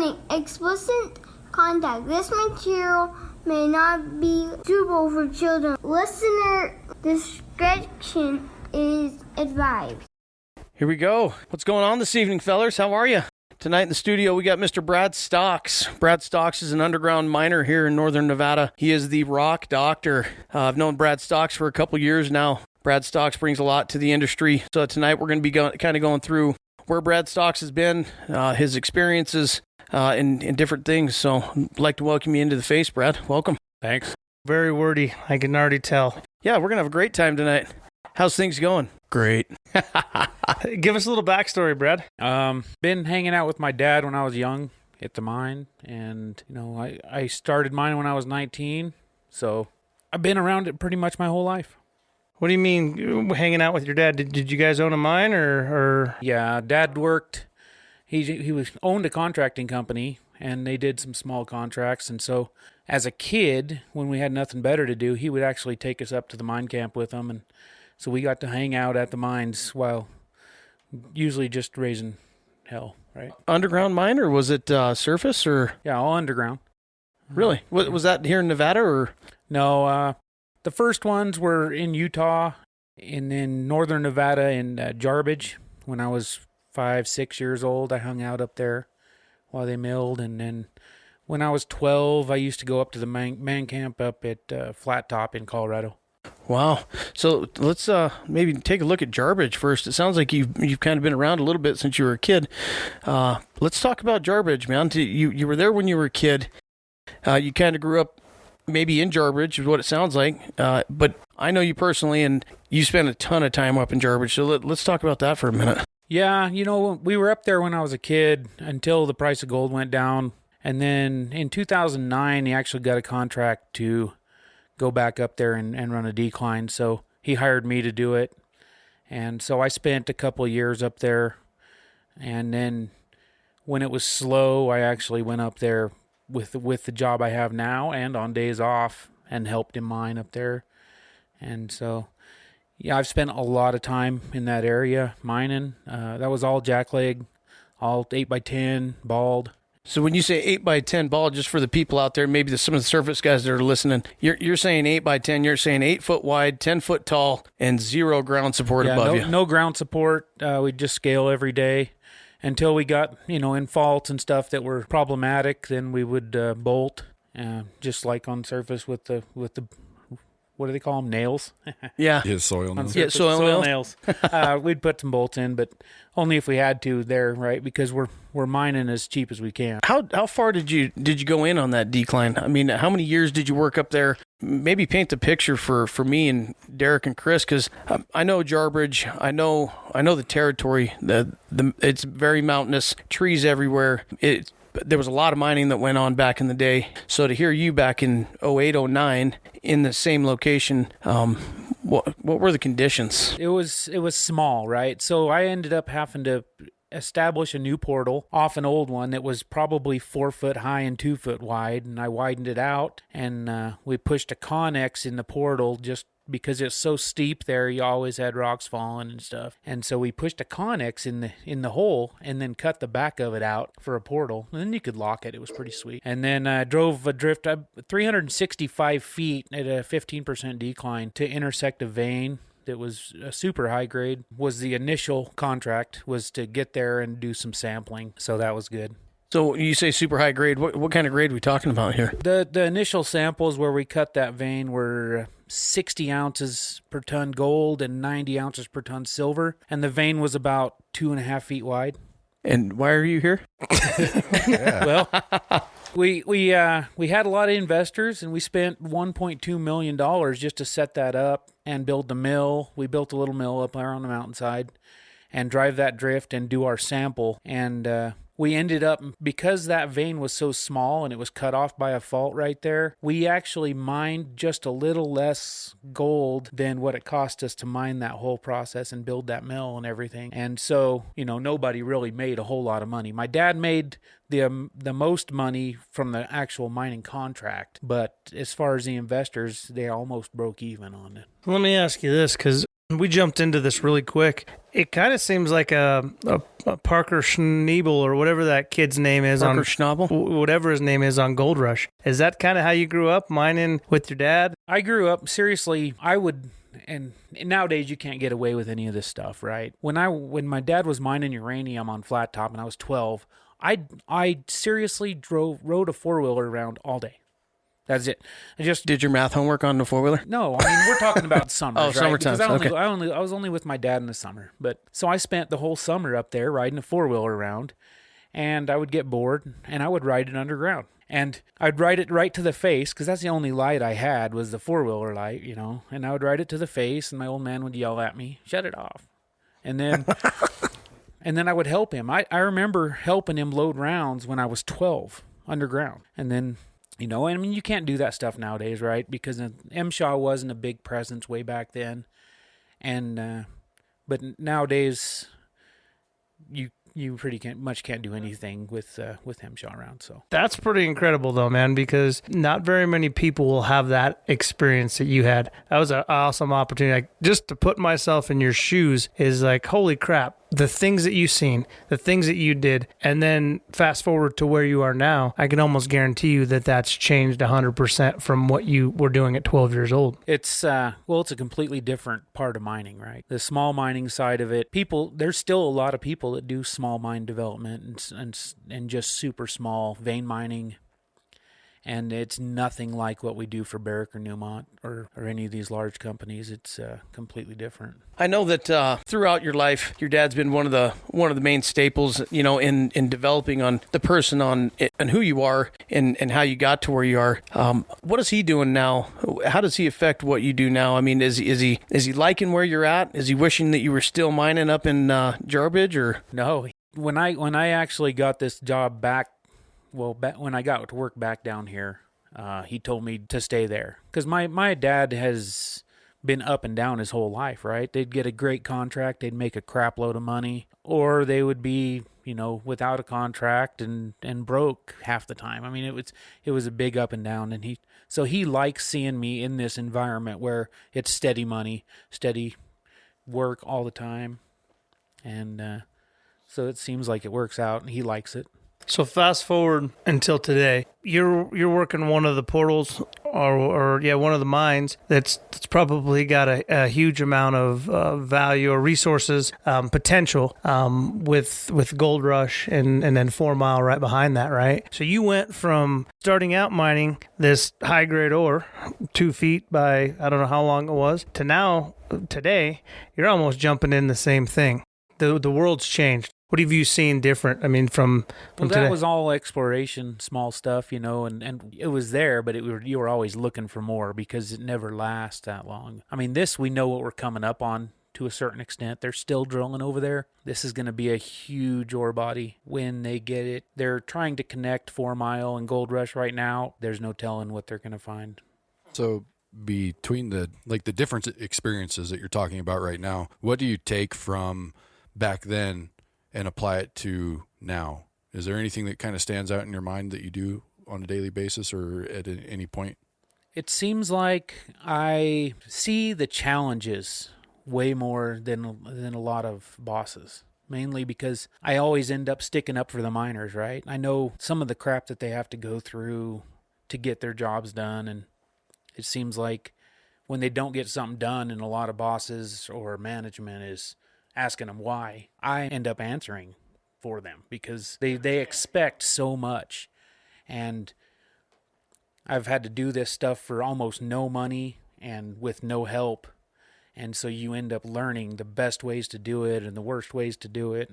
Warning, explicit content. This material may not be suitable for children. Listener discretion is advised. Here we go. What's going on this evening, fellers? How are you? Tonight in the studio, we got Mr. Brad Stocks. Brad Stocks is an underground miner here in northern Nevada. He is the rock doctor. I've known Brad Stocks for a couple years now. Brad Stocks brings a lot to the industry. So tonight we're going to be kind of going through where Brad Stocks has been, his experiences in different things. So I'd like to welcome you into the face, Brad. Welcome. Thanks. Very wordy. I can already tell. Yeah, we're going to have a great time tonight. How's things going? Great. Give us a little backstory, Brad. Been hanging out with my dad when I was young at the mine, and I started mining when I was 19, so I've been around it pretty much my whole life. What do you mean hanging out with your dad? Did you guys own a mine or? Yeah, Dad worked. He owned a contracting company, and they did some small contracts, and so as a kid, when we had nothing better to do, he would actually take us up to the mine camp with him, and so we got to hang out at the mines while usually just raising hell, right? Underground mine, or was it surface, or? Yeah, all underground. Really? Was that here in Nevada, or? No, the first ones were in Utah and in northern Nevada in Jarbidge. When I was 5-6 years old, I hung out up there while they milled. And then when I was 12, I used to go up to the man camp up at Flat Top in Colorado. Wow. So let's maybe take a look at Jarbidge first. It sounds like you've kind of been around a little bit since you were a kid. Let's talk about Jarbidge, man. You were there when you were a kid. You kind of grew up maybe in Jarbidge is what it sounds like. But I know you personally, and you spent a ton of time up in Jarbidge. So let's talk about that for a minute. Yeah, we were up there when I was a kid until the price of gold went down. And then in 2009, he actually got a contract to go back up there and run a decline. So he hired me to do it. And so I spent a couple of years up there. And then when it was slow, I actually went up there with the job I have now and on days off and helped him mine up there. And so, yeah, I've spent a lot of time in that area mining. That was all jackleg, all 8x10, bald. So when you say 8x10 ball, just for the people out there, maybe some of the surface guys that are listening, you're saying 8x10, you're saying 8 foot wide, 10 foot tall, and 0 ground support above you. No ground support. We'd just scale every day until we got, in faults and stuff that were problematic. Then we would bolt, just like on surface with the what do they call them? Nails? Yeah. Yeah, soil nails. Yeah, soil nails. We'd put some bolts in, but only if we had to there, right? Because we're mining as cheap as we can. How far did you go in on that decline? I mean, how many years did you work up there? Maybe paint the picture for me and Derek and Chris, because I know Jarbidge, I know the territory. It's very mountainous, trees everywhere. There was a lot of mining that went on back in the day. So to hear you back in 08, 09 in the same location, what were the conditions? It was small, right? So I ended up having to establish a new portal off an old one that was probably 4 foot high and 2 foot wide, and I widened it out, and we pushed a connex in the portal just because it's so steep there. You always had rocks falling and stuff, and so we pushed a connex in the hole and then cut the back of it out for a portal, and then you could lock it. It was pretty sweet. And then drove a drift 365 feet at a 15% decline to intersect a vein that was a super high grade. Was the initial contract, was to get there and do some sampling, so that was good. So you say super high grade. What kind of grade are we talking about here? The initial samples where we cut that vein were 60 ounces per ton gold and 90 ounces per ton silver, and the vein was about 2.5 feet wide. And why are you here? Well, we had a lot of investors, and we spent $1.2 million just to set that up and build the mill. We built a little mill up there on the mountainside and drive that drift and do our sample. And we ended up, because that vein was so small and it was cut off by a fault right there, we actually mined just a little less gold than what it cost us to mine that whole process and build that mill and everything. And so, nobody really made a whole lot of money. My dad made the most money from the actual mining contract, but as far as the investors, they almost broke even on it. Let me ask you this, because We jumped into this really quick. It kind of seems like a Parker Schneebel or whatever that kid's name is. Parker Schnabel? Whatever his name is on Gold Rush. Is that kind of how you grew up, mining with your dad? I grew up, seriously, and nowadays you can't get away with any of this stuff, right? When my dad was mining uranium on Flat Top and I was 12, I seriously rode a four-wheeler around all day. That's it. I just did your math homework on the four-wheeler? No, I mean we're talking about summer. Oh, summertime. Okay. I was only with my dad in the summer, but so I spent the whole summer up there riding a four-wheeler around, and I would get bored and I would ride it underground, and I'd ride it right to the face because that's the only light I had was the four-wheeler light, and I would ride it to the face, and my old man would yell at me, "Shut it off," and then. And then I would help him. I remember helping him load rounds when I was 12 underground. And then, I mean, you can't do that stuff nowadays, right? Because MSHA wasn't a big presence way back then. And, but nowadays, you pretty can't do anything with MSHA around. So that's pretty incredible though, man, because not very many people will have that experience that you had. That was an awesome opportunity. Like, just to put myself in your shoes is like, holy crap, the things that you've seen, the things that you did, and then fast forward to where you are now, I can almost guarantee you that that's changed 100% from what you were doing at 12 years old. It's it's a completely different part of mining, right? The small mining side of it, there's still a lot of people that do small mine development and just super small vein mining. And it's nothing like what we do for Barrick or Newmont or any of these large companies. It's completely different. I know that throughout your life, your dad's been one of the main staples, in developing on the person and who you are and how you got to where you are. What is he doing now? How does he affect what you do now? I mean, is he liking where you're at? Is he wishing that you were still mining up in Jarbidge or no? When I actually got this job back. Well, when I got to work back down here, he told me to stay there. Because my dad has been up and down his whole life, right? They'd get a great contract, they'd make a crap load of money, or they would be, without a contract and broke half the time. I mean, it was a big up and down, and he likes seeing me in this environment where it's steady money, steady work all the time, and so it seems like it works out, and he likes it. So fast forward until today, you're working one of the portals or one of the mines that's probably got a huge amount of value or resources, potential, with Gold Rush and then 4 Mile right behind that, right? So you went from starting out mining this high grade ore, 2 feet by I don't know how long it was, to now today you're almost jumping in the same thing. The world's changed. What have you seen different? I mean, from today? That was all exploration, small stuff, and it was there, but you were always looking for more because it never lasts that long. I mean, we know what we're coming up on to a certain extent. They're still drilling over there. This is going to be a huge ore body when they get it. They're trying to connect 4 Mile and Gold Rush right now. There's no telling what they're going to find. So between the different experiences that you're talking about right now, what do you take from back then and apply it to now? Is there anything that kind of stands out in your mind that you do on a daily basis or at any point? It seems like I see the challenges way more than a lot of bosses, mainly because I always end up sticking up for the miners, right? I know some of the crap that they have to go through to get their jobs done, and it seems like when they don't get something done, and a lot of bosses or management is asking them why, I end up answering for them because they expect so much. And I've had to do this stuff for almost no money and with no help. And so you end up learning the best ways to do it and the worst ways to do it.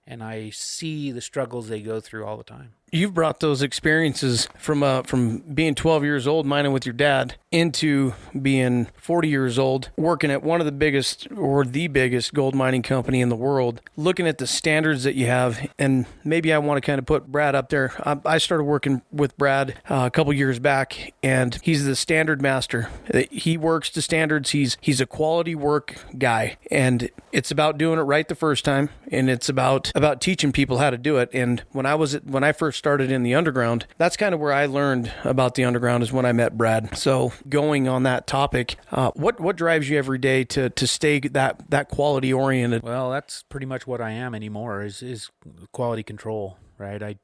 And I see the struggles they go through all the time. You've brought those experiences from being 12 years old mining with your dad into being 40 years old working at one of the biggest or the biggest gold mining company in the world, looking at the standards that you have. And maybe I want to kind of put Brad up there. I started working with Brad a couple years back, and he's the standard master. He works to standards. He's a quality work guy, and it's about doing it right the first time, and it's about teaching people how to do it. And when I first started in the underground, that's kind of where I learned about the underground, is when I met Brad. So going on that topic, what drives you every day to stay that quality oriented? Well, that's pretty much what I am anymore is quality control, right?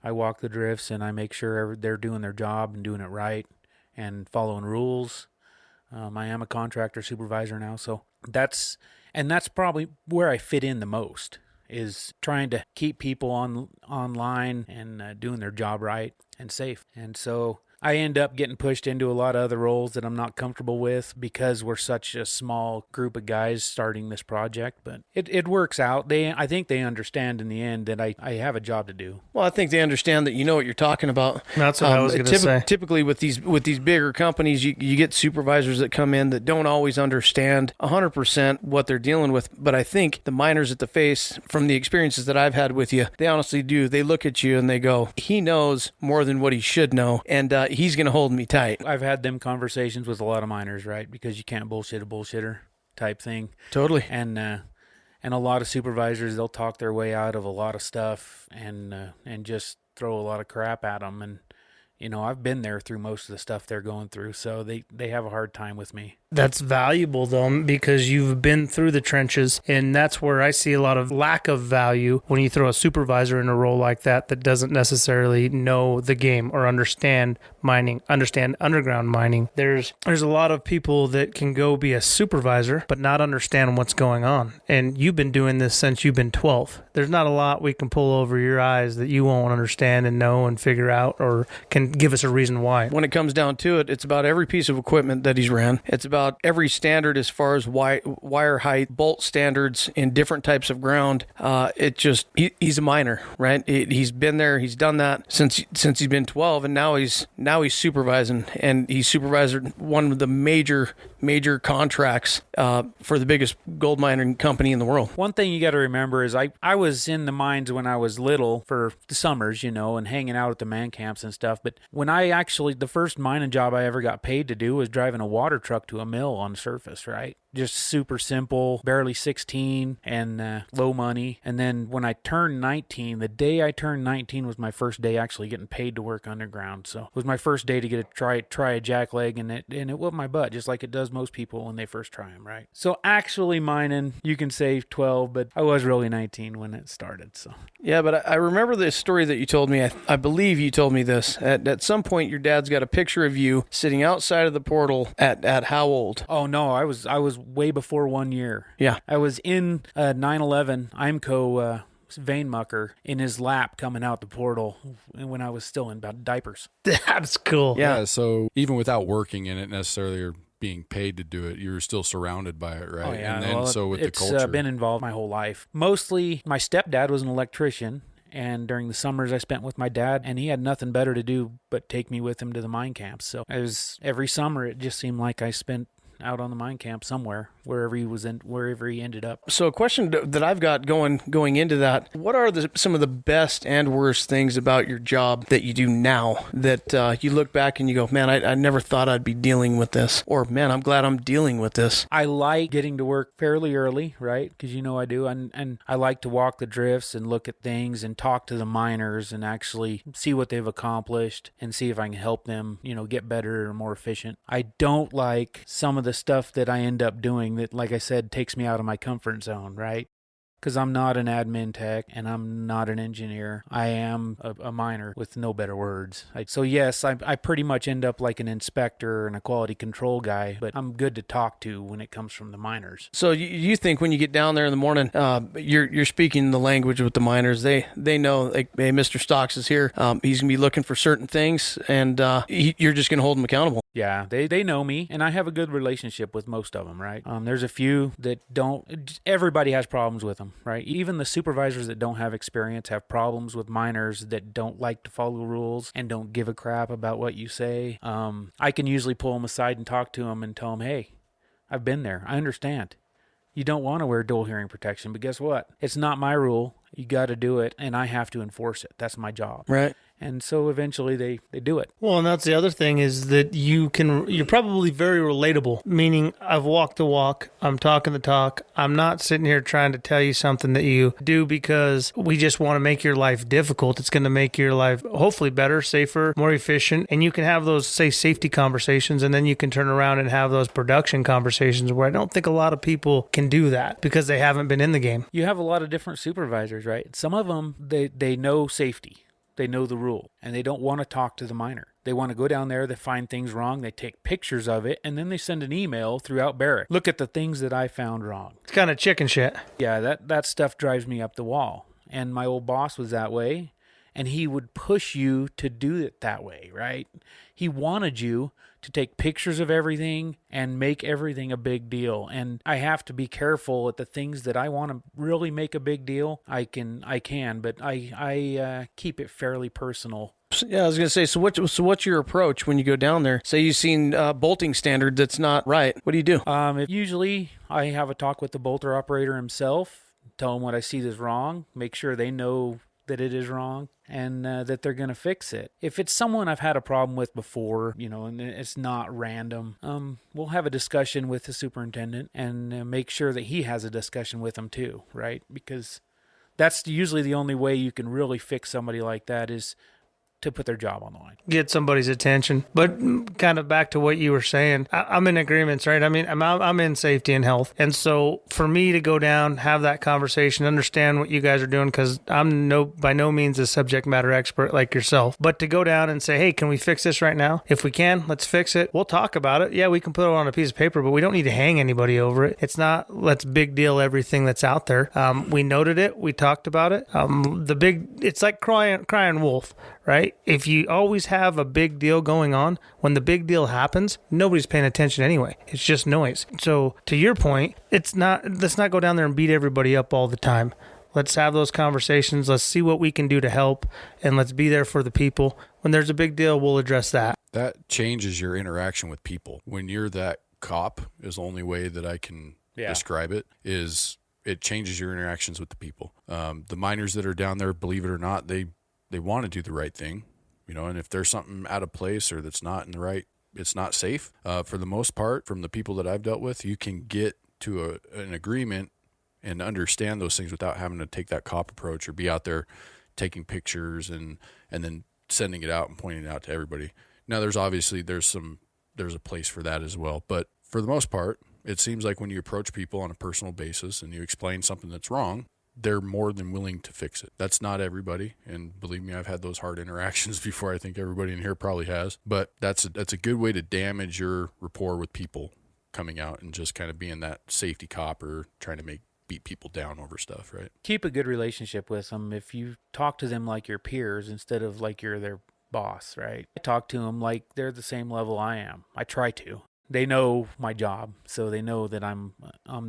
I walk the drifts and I make sure they're doing their job and doing it right and following rules. I am a contractor supervisor now, so that's probably where I fit in the most, is trying to keep people online and doing their job right and safe. And so I end up getting pushed into a lot of other roles that I'm not comfortable with because we're such a small group of guys starting this project. But it works out. I think they understand in the end that I have a job to do. Well, I think they understand that you know what you're talking about. That's what I was going to say. Typically with these bigger companies, you get supervisors that come in that don't always understand 100% what they're dealing with. But I think the miners at the face, from the experiences that I've had with you, they honestly do. They look at you and they go, he knows more than what he should know. And he's going to hold me tight. I've had them conversations with a lot of miners, right? Because you can't bullshit a bullshitter type thing. Totally. And a lot of supervisors, they'll talk their way out of a lot of stuff and just throw a lot of crap at them. And, I've been there through most of the stuff they're going through, so they have a hard time with me. That's valuable, though, because you've been through the trenches, and that's where I see a lot of lack of value when you throw a supervisor in a role like that doesn't necessarily know the game or understand mining, understand underground mining. There's a lot of people that can go be a supervisor but not understand what's going on, and you've been doing this since you've been 12. There's not a lot we can pull over your eyes that you won't understand and know and figure out, or can give us a reason why. When it comes down to it, it's about every piece of equipment that he's ran. It's about every standard as far as wire height, bolt standards in different types of ground. He's a miner, right? He's been there, he's done that since he's been 12, and now he's supervising, and he's supervising one of the major contracts for the biggest gold mining company in the world. One thing you got to remember is I was in the mines when I was little for the summers, and hanging out at the man camps and stuff. But when the first mining job I ever got paid to do was driving a water truck to a mill on the surface, right? Just super simple, barely 16 and low money. And then when I turned 19, the day I turned 19 was my first day actually getting paid to work underground. So it was my first day to get a try a jackleg, and it whooped my butt just like it does most people when they first try them, right? So actually mining, you can say 12, but I was really 19 when it started. So yeah, but I remember this story that you told me. I believe you told me this. At some point, your dad's got a picture of you sitting outside of the portal at how old? Oh no, I was way before 1 year. Yeah. I was in 9/11 IMCO vein mucker in his lap coming out the portal when I was still in diapers. That's cool. Yeah. So even without working in it necessarily or being paid to do it, you're still surrounded by it, right? Oh, yeah. And then so with the culture. It's been involved my whole life. Mostly my stepdad was an electrician. And during the summers I spent with my dad, and he had nothing better to do but take me with him to the mine camps. So every summer it just seemed like I spent out on the mine camp somewhere, wherever he ended up. So a question that I've got going into that, what are some of the best and worst things about your job that you do now that you look back and you go, man, I never thought I'd be dealing with this, or man, I'm glad I'm dealing with this? I like getting to work fairly early, right? Because I do, and I like to walk the drifts and look at things and talk to the miners and actually see what they've accomplished and see if I can help them, get better or more efficient. I don't like some of the stuff that I end up doing that, like I said, takes me out of my comfort zone, right? Because I'm not an admin tech and I'm not an engineer. I am a miner with no better words. So yes, I pretty much end up like an inspector and a quality control guy, but I'm good to talk to when it comes from the miners. So you think when you get down there in the morning, you're speaking the language with the miners. They know, like, hey, Mr. Stocks is here. He's gonna be looking for certain things, and you're just gonna hold him accountable. Yeah, they know me, and I have a good relationship with most of them, right? There's a few that don't. Everybody has problems with them, right? Even the supervisors that don't have experience have problems with miners that don't like to follow rules and don't give a crap about what you say. I can usually pull them aside and talk to them and tell them, hey, I've been there. I understand. You don't want to wear dual hearing protection, but guess what? It's not my rule. You got to do it, and I have to enforce it. That's my job. Right. And so eventually they do it. Well, and that's the other thing is that you're probably very relatable, meaning I've walked the walk, I'm talking the talk. I'm not sitting here trying to tell you something that you do because we just want to make your life difficult. It's going to make your life hopefully better, safer, more efficient. And you can have those, say, safety conversations, and then you can turn around and have those production conversations where I don't think a lot of people can do that because they haven't been in the game. You have a lot of different supervisors, right? Some of them, they know safety. They know the rule, and they don't want to talk to the miner. They want to go down there, they find things wrong, they take pictures of it, and then they send an email throughout Barrick. Look at the things that I found wrong. It's kind of chicken shit. Yeah, that stuff drives me up the wall. And my old boss was that way, and he would push you to do it that way, right? He wanted you to take pictures of everything and make everything a big deal. And I have to be careful at the things that I want to really make a big deal. I can, but I keep it fairly personal. Yeah, I was going to say, so what's your approach when you go down there? Say you've seen bolting standard that's not right. What do you do? Usually I have a talk with the bolter operator himself, tell him what I see is wrong, make sure they know that it is wrong, and that they're going to fix it. If it's someone I've had a problem with before, and it's not random, we'll have a discussion with the superintendent and make sure that he has a discussion with them too, right? Because that's usually the only way you can really fix somebody like that is to put their job on the line. Get somebody's attention. But kind of back to what you were saying, I'm in agreements, right? I mean, I'm in safety and health. And so for me to go down, have that conversation, understand what you guys are doing, because I'm by no means a subject matter expert like yourself, but to go down and say, hey, can we fix this right now? If we can, let's fix it. We'll talk about it. Yeah, we can put it on a piece of paper, but we don't need to hang anybody over it. It's not, let's big deal everything that's out there. We noted it. We talked about it. It's like crying wolf, right? If you always have a big deal going on, when the big deal happens, nobody's paying attention anyway. It's just noise. So to your point, let's not go down there and beat everybody up all the time. Let's have those conversations. Let's see what we can do to help, and let's be there for the people. When there's a big deal, we'll address that. That changes your interaction with people. When you're that cop, is the only way that I can describe it, is it changes your interactions with the people. The miners that are down there, believe it or not, they want to do the right thing, and if there's something out of place or that's not in the right, it's not safe. For the most part, from the people that I've dealt with, you can get to an agreement and understand those things without having to take that cop approach or be out there taking pictures and then sending it out and pointing it out to everybody. Now, there's a place for that as well. But for the most part, it seems like when you approach people on a personal basis and you explain something that's wrong, they're more than willing to fix it. That's not everybody, and believe me, I've had those hard interactions before. I think everybody in here probably has. But that's a good way to damage your rapport with people coming out and just kind of being that safety cop or trying to beat people down over stuff, right? Keep a good relationship with them. If you talk to them like your peers instead of like you're their boss, right? I talk to them like they're the same level I am. I try to. They know my job, so they know that I'm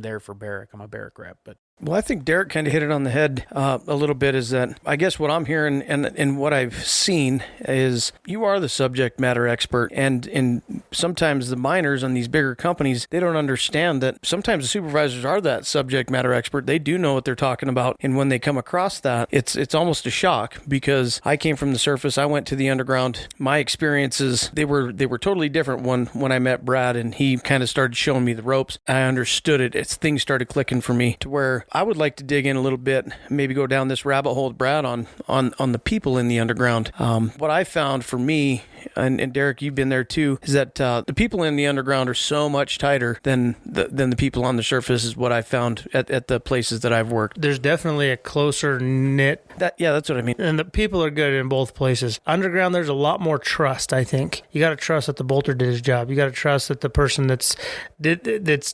there for Barrick. I'm a Barrick rep, but Well, I think Derek kind of hit it on the head a little bit, is that I guess what I'm hearing and what I've seen is you are the subject matter expert. And sometimes the miners on these bigger companies, they don't understand that sometimes the supervisors are that subject matter expert. They do know what they're talking about. And when they come across that, it's almost a shock, because I came from the surface. I went to the underground. My experiences, they were totally different when I met Brad and he kind of started showing me the ropes. I understood it. Things started clicking for me to where I would like to dig in a little bit, maybe go down this rabbit hole with Brad on the people in the underground. What I found for me, and Derek, you've been there too, is that the people in the underground are so much tighter than the people on the surface, is what I found at the places that I've worked. There's definitely a closer knit. That's what I mean. And the people are good in both places. Underground, there's a lot more trust, I think. You got to trust that the bolter did his job. You got to trust that the person that's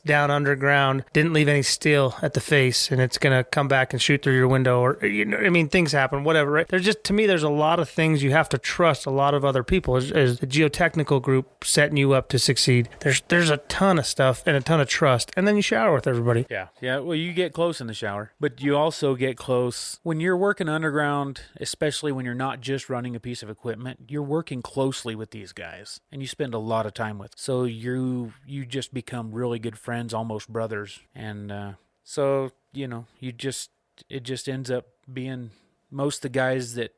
down underground didn't leave any steel at the face, and it's going to come back and shoot through your window, or, things happen, whatever, right? To me, there's a lot of things you have to trust a lot of other people as the geotechnical group setting you up to succeed. There's a ton of stuff and a ton of trust, and then you shower with everybody. Yeah. Well, you get close in the shower, but you also get close when you're working underground, especially when you're not just running a piece of equipment. You're working closely with these guys, and you spend a lot of time with. So you just become really good friends, almost brothers, and it just ends up being most of the guys that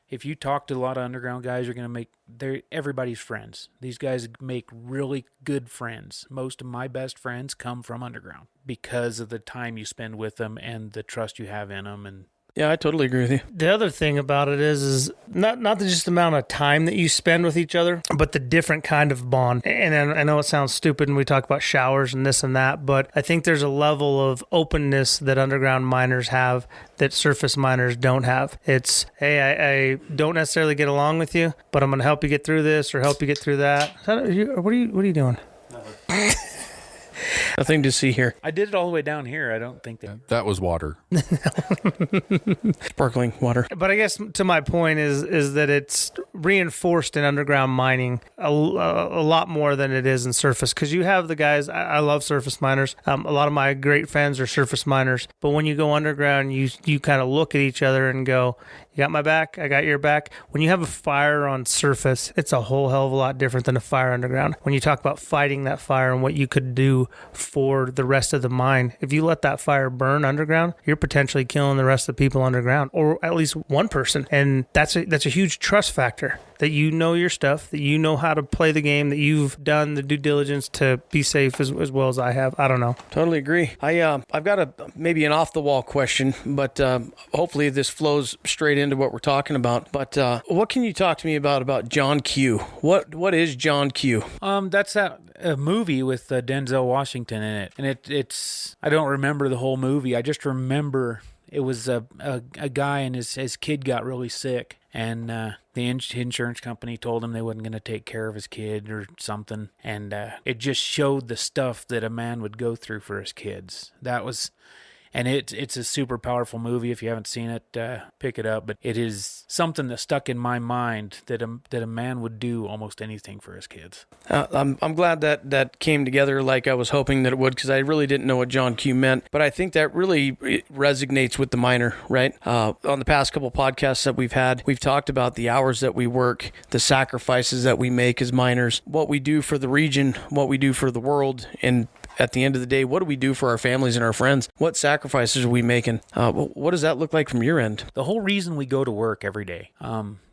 If you talk to a lot of underground guys, you're going to they're everybody's friends. These guys make really good friends. Most of my best friends come from underground because of the time you spend with them and the trust you have in them. And Yeah, I totally agree with you. The other thing about it is not just the amount of time that you spend with each other, but the different kind of bond. And I know it sounds stupid when we talk about showers and this and that, but I think there's a level of openness that underground miners have that surface miners don't have. It's, hey, I don't necessarily get along with you, but I'm going to help you get through this or help you get through that. What are you doing? Nothing to see here. I did it all the way down here. I don't think That was water. Sparkling water. But I guess to my point is that it's reinforced in underground mining a lot more than it is in surface. Because you have the guys, I love surface miners. A lot of my great friends are surface miners. But when you go underground, you kind of look at each other and go, you got my back, I got your back. When you have a fire on surface, it's a whole hell of a lot different than a fire underground. When you talk about fighting that fire and what you could do for the rest of the mine, if you let that fire burn underground, you're potentially killing the rest of the people underground, or at least one person. And that's a huge trust factor, that you know your stuff, that you know how to play the game, that you've done the due diligence to be safe as well as I have. I don't know. Totally agree. I've got maybe an off the wall question, but hopefully this flows straight into what we're talking about. But what can you talk to me about John Q? What is John Q? That's a movie with Denzel Washington in it, and it's I don't remember the whole movie. I just remember it was a guy and his kid got really sick, and the insurance company told him they wasn't going to take care of his kid or something, and it just showed the stuff that a man would go through for his kids. That was. And it's a super powerful movie. If you haven't seen it, pick it up. But it is something that stuck in my mind that a man would do almost anything for his kids. I'm glad that came together like I was hoping that it would, because I really didn't know what John Q meant. But I think that really resonates with the miner, right? On the past couple podcasts that we've had, we've talked about the hours that we work, the sacrifices that we make as miners, what we do for the region, what we do for the world, and at the end of the day, what do we do for our families and our friends? What sacrifices are we making? What does that look like from your end? The whole reason we go to work every day,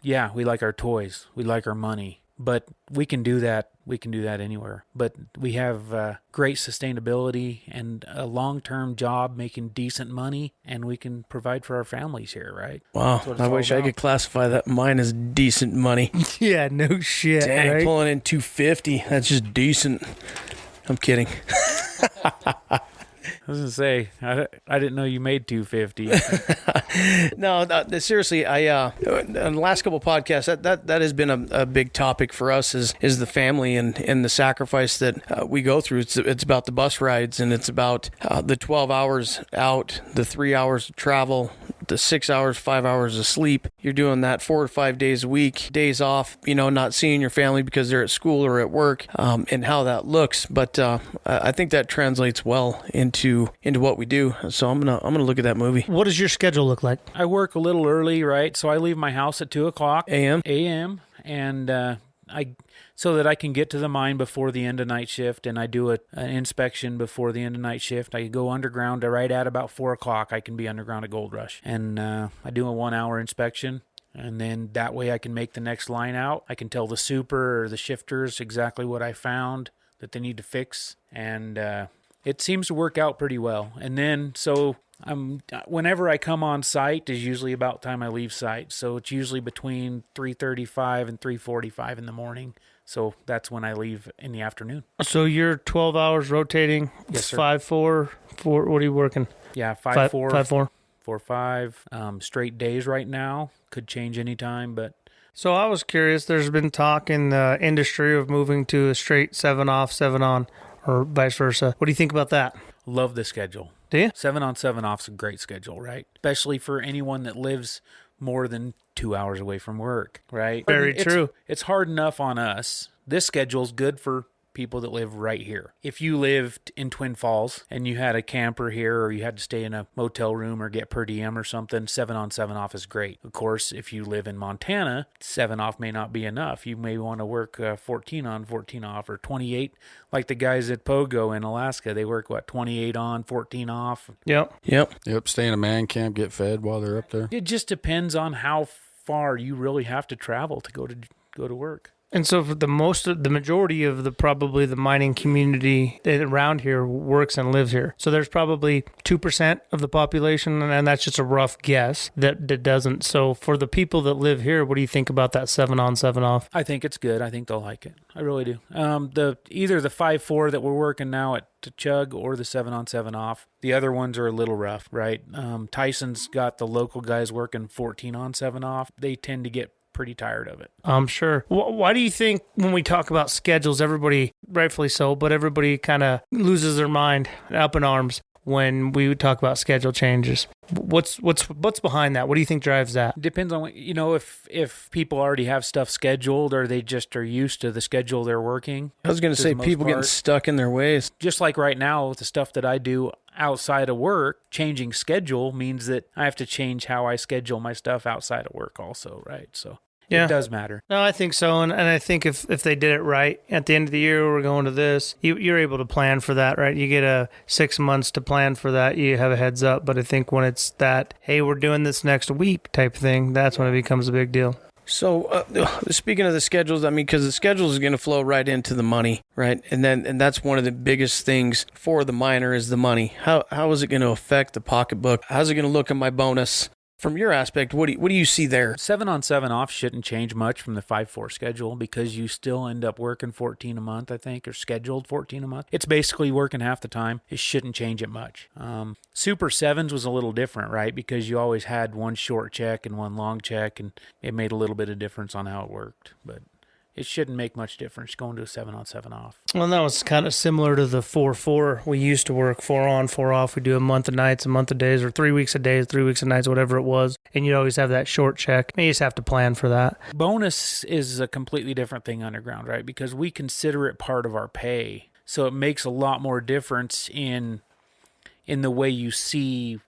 yeah, we like our toys, we like our money, but we can do that. We can do that anywhere. But we have great sustainability and a long-term job making decent money, and we can provide for our families here, right? Wow, I wish I could classify that mine as decent money. Yeah, no shit. Dang, right? pulling in $250. That's just decent. I'm kidding. I was gonna say I didn't know you made $250. No, seriously. On the last couple of podcasts, that has been a big topic for us is the family and the sacrifice that we go through. It's about the bus rides, and it's about the 12 hours out, the 3 hours of travel, the 6 hours, 5 hours of sleep. You're doing that 4 to 5 days a week, days off, not seeing your family because they're at school or at work, and how that looks. But I think that translates well into what we do. So I'm gonna look at that movie. What does your schedule look like? I work a little early, right? So I leave my house at 2:00 a.m. and so that I can get to the mine before the end of night shift, and I do an inspection before the end of night shift. I go underground right at about 4:00. I can be underground at Gold Rush, and I do a 1 hour inspection. And then that way I can make the next line out. I can tell the super or the shifters exactly what I found that they need to fix, and it seems to work out pretty well. And then so whenever I come on site is usually about time I leave site. So it's usually between 3:35 and 3:45 in the morning. So that's when I leave in the afternoon. So you're 12 hours rotating. Yes, sir. 5-4. What are you working? Yeah, 5-4. 5-4. 4-5. Straight days right now. Could change anytime, but. So I was curious. There's been talk in the industry of moving to a straight 7 off, 7 on, or vice versa. What do you think about that? Love the schedule. Do you? 7 on, 7 off is a great schedule, right? Especially for anyone that lives more than 2 hours away from work, right? Very true. It's hard enough on us. This schedule's good for people that live right here. If you lived in Twin Falls and you had a camper here, or you had to stay in a motel room or get per diem or something, 7 on, 7 off is great. Of course, if you live in Montana, 7 off may not be enough. You may want to work 14 on, 14 off, or 28, like the guys at Pogo in Alaska. They work, 28 on, 14 off? Yep. Yep. Stay in a man camp, get fed while they're up there. It just depends on how far you really have to travel to go to work. And so for the majority of the mining community around here works and lives here. So there's probably 2% of the population, and that's just a rough guess that doesn't. So for the people that live here, what do you think about that 7 on, 7 off? I think it's good. I think they'll like it. I really do. Either the 5-4 that we're working now at Chug or the 7 on, 7 off. The other ones are a little rough, right? Tyson's got the local guys working 14 on, 7 off. They tend to get pretty tired of it. I'm sure. Why do you think when we talk about schedules, everybody, rightfully so, but everybody kind of loses their mind, up in arms when we talk about schedule changes? What's behind that? What do you think drives that? Depends on what, if people already have stuff scheduled or they just are used to the schedule they're working. I was going to say people getting stuck in their ways. Just like right now with the stuff that I do outside of work, changing schedule means that I have to change how I schedule my stuff outside of work also, right? So it does matter. No, I think so. And I think if they did it right, at the end of the year, we're going to this, you're able to plan for that, right? You get 6 months to plan for that. You have a heads up. But I think when it's that, hey, we're doing this next week type thing, that's when it becomes a big deal. So speaking of the schedules, I mean, because the schedules is going to flow right into the money, right? And that's one of the biggest things for the miner is the money. How is it going to affect the pocketbook? How's it going to look in my bonus? From your aspect, what do you see there? 7 on, 7 off shouldn't change much from the 5-4 schedule because you still end up working 14 a month, I think, or scheduled 14 a month. It's basically working half the time. It shouldn't change it much. Super 7s was a little different, right? Because you always had one short check and one long check, and it made a little bit of difference on how it worked. But it shouldn't make much difference going to a 7 on, 7 off. Well, that was kind of similar to the 4-4. We used to work 4 on, 4 off. We do a month of nights, a month of days, or 3 weeks of days, 3 weeks of nights, whatever it was. And you'd always have that short check. You just have to plan for that. Bonus is a completely different thing underground, right? Because we consider it part of our pay. So it makes a lot more difference in the way you see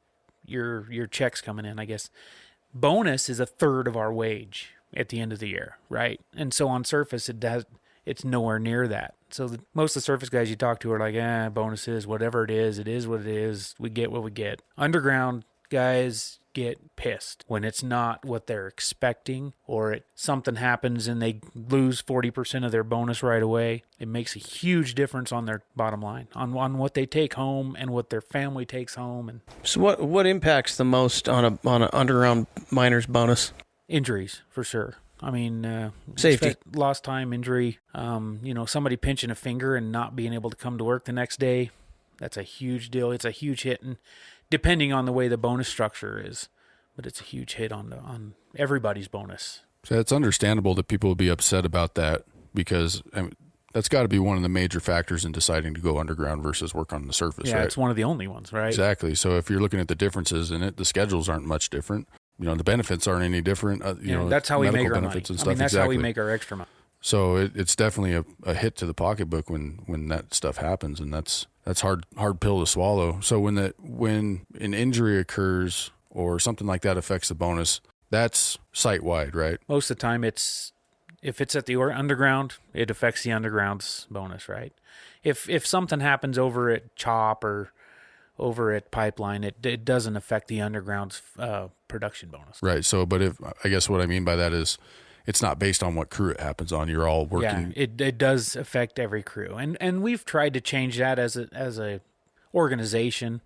your checks coming in, I guess. Bonus is a third of our wage at the end of the year, right? And so on surface, it's nowhere near that. So most of the surface guys you talk to are like, bonuses, whatever it is what it is. We get what we get. Underground guys get pissed when it's not what they're expecting, or something happens and they lose 40% of their bonus right away. It makes a huge difference on their bottom line, on what they take home and what their family takes home. And so what impacts the most on an underground miner's bonus? Injuries, for sure. I mean, safety, lost time injury, somebody pinching a finger and not being able to come to work the next day. That's a huge deal. It's a huge hit, and depending on the way the bonus structure is, but it's a huge hit on everybody's bonus. So it's understandable that people would be upset about that because that's got to be one of the major factors in deciding to go underground versus work on the surface, right? Yeah, it's one of the only ones, right? Exactly. So if you're looking at the differences in it, the schedules aren't much different. The benefits aren't any different. That's how we make our money. And stuff. That's exactly. how we make our extra money. So it's definitely a hit to the pocketbook when that stuff happens, and that's hard pill to swallow. So when an injury occurs or something like that affects the bonus, that's site wide, right? Most of the time, if it's at the underground, it affects the underground's bonus, right? If something happens over at Chop or over at Pipeline, it doesn't affect the underground's production bonus. Right. So, but I guess what I mean by that is it's not based on what crew it happens on. You're all working. Yeah, it does affect every crew. And we've tried to change that as a organization.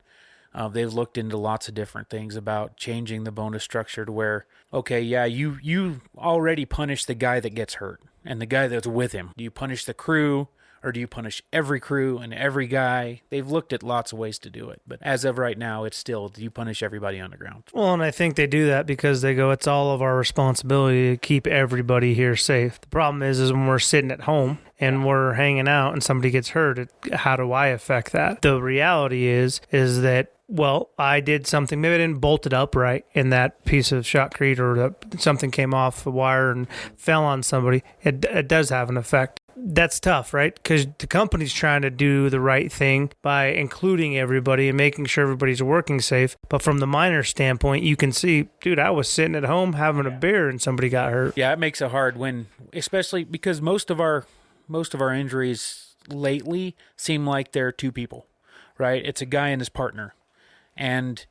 They've looked into lots of different things about changing the bonus structure to where, okay, yeah, you already punish the guy that gets hurt and the guy that's with him. Do you punish the crew? Or do you punish every crew and every guy? They've looked at lots of ways to do it. But as of right now, it's still, do you punish everybody underground? Well, and I think they do that because they go, it's all of our responsibility to keep everybody here safe. The problem is when we're sitting at home and we're hanging out and somebody gets hurt, how do I affect that? The reality is that, well, I did something, maybe I didn't bolt it up right in that piece of shotcrete, or something came off the wire and fell on somebody. It does have an effect. That's tough, right? Because the company's trying to do the right thing by including everybody and making sure everybody's working safe. But from the miner standpoint, you can see, dude, I was sitting at home having a beer and somebody got hurt. Yeah, it makes it hard when, especially because most of our injuries lately seem like they're two people, right? It's a guy and his partner. And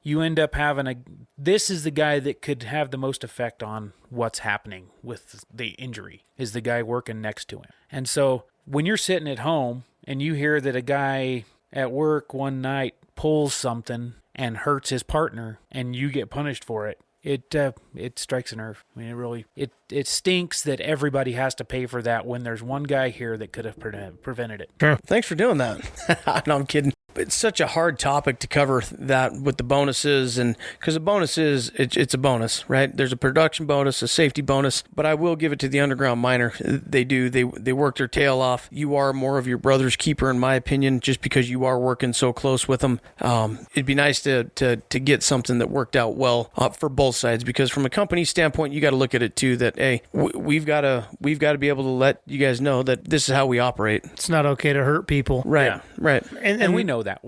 you end up having this is the guy that could have the most effect on what's happening with the injury, is the guy working next to him. And so when you're sitting at home and you hear that a guy at work one night pulls something and hurts his partner and you get punished for it, it strikes a nerve. I mean, it stinks that everybody has to pay for that when there's one guy here that could have prevented it. Sure. Thanks for doing that. No, I'm kidding. It's such a hard topic to cover that with the bonuses, and because a bonus it's a bonus, right? There's a production bonus, a safety bonus, but I will give it to the underground miner. They work their tail off. You are more of your brother's keeper, in my opinion, just because you are working so close with them. It'd be nice to get something that worked out well for both sides, because from a company standpoint, you got to look at it too. That hey, we've got to be able to let you guys know that this is how we operate. It's not okay to hurt people. Right. Yeah. Right. And we know that.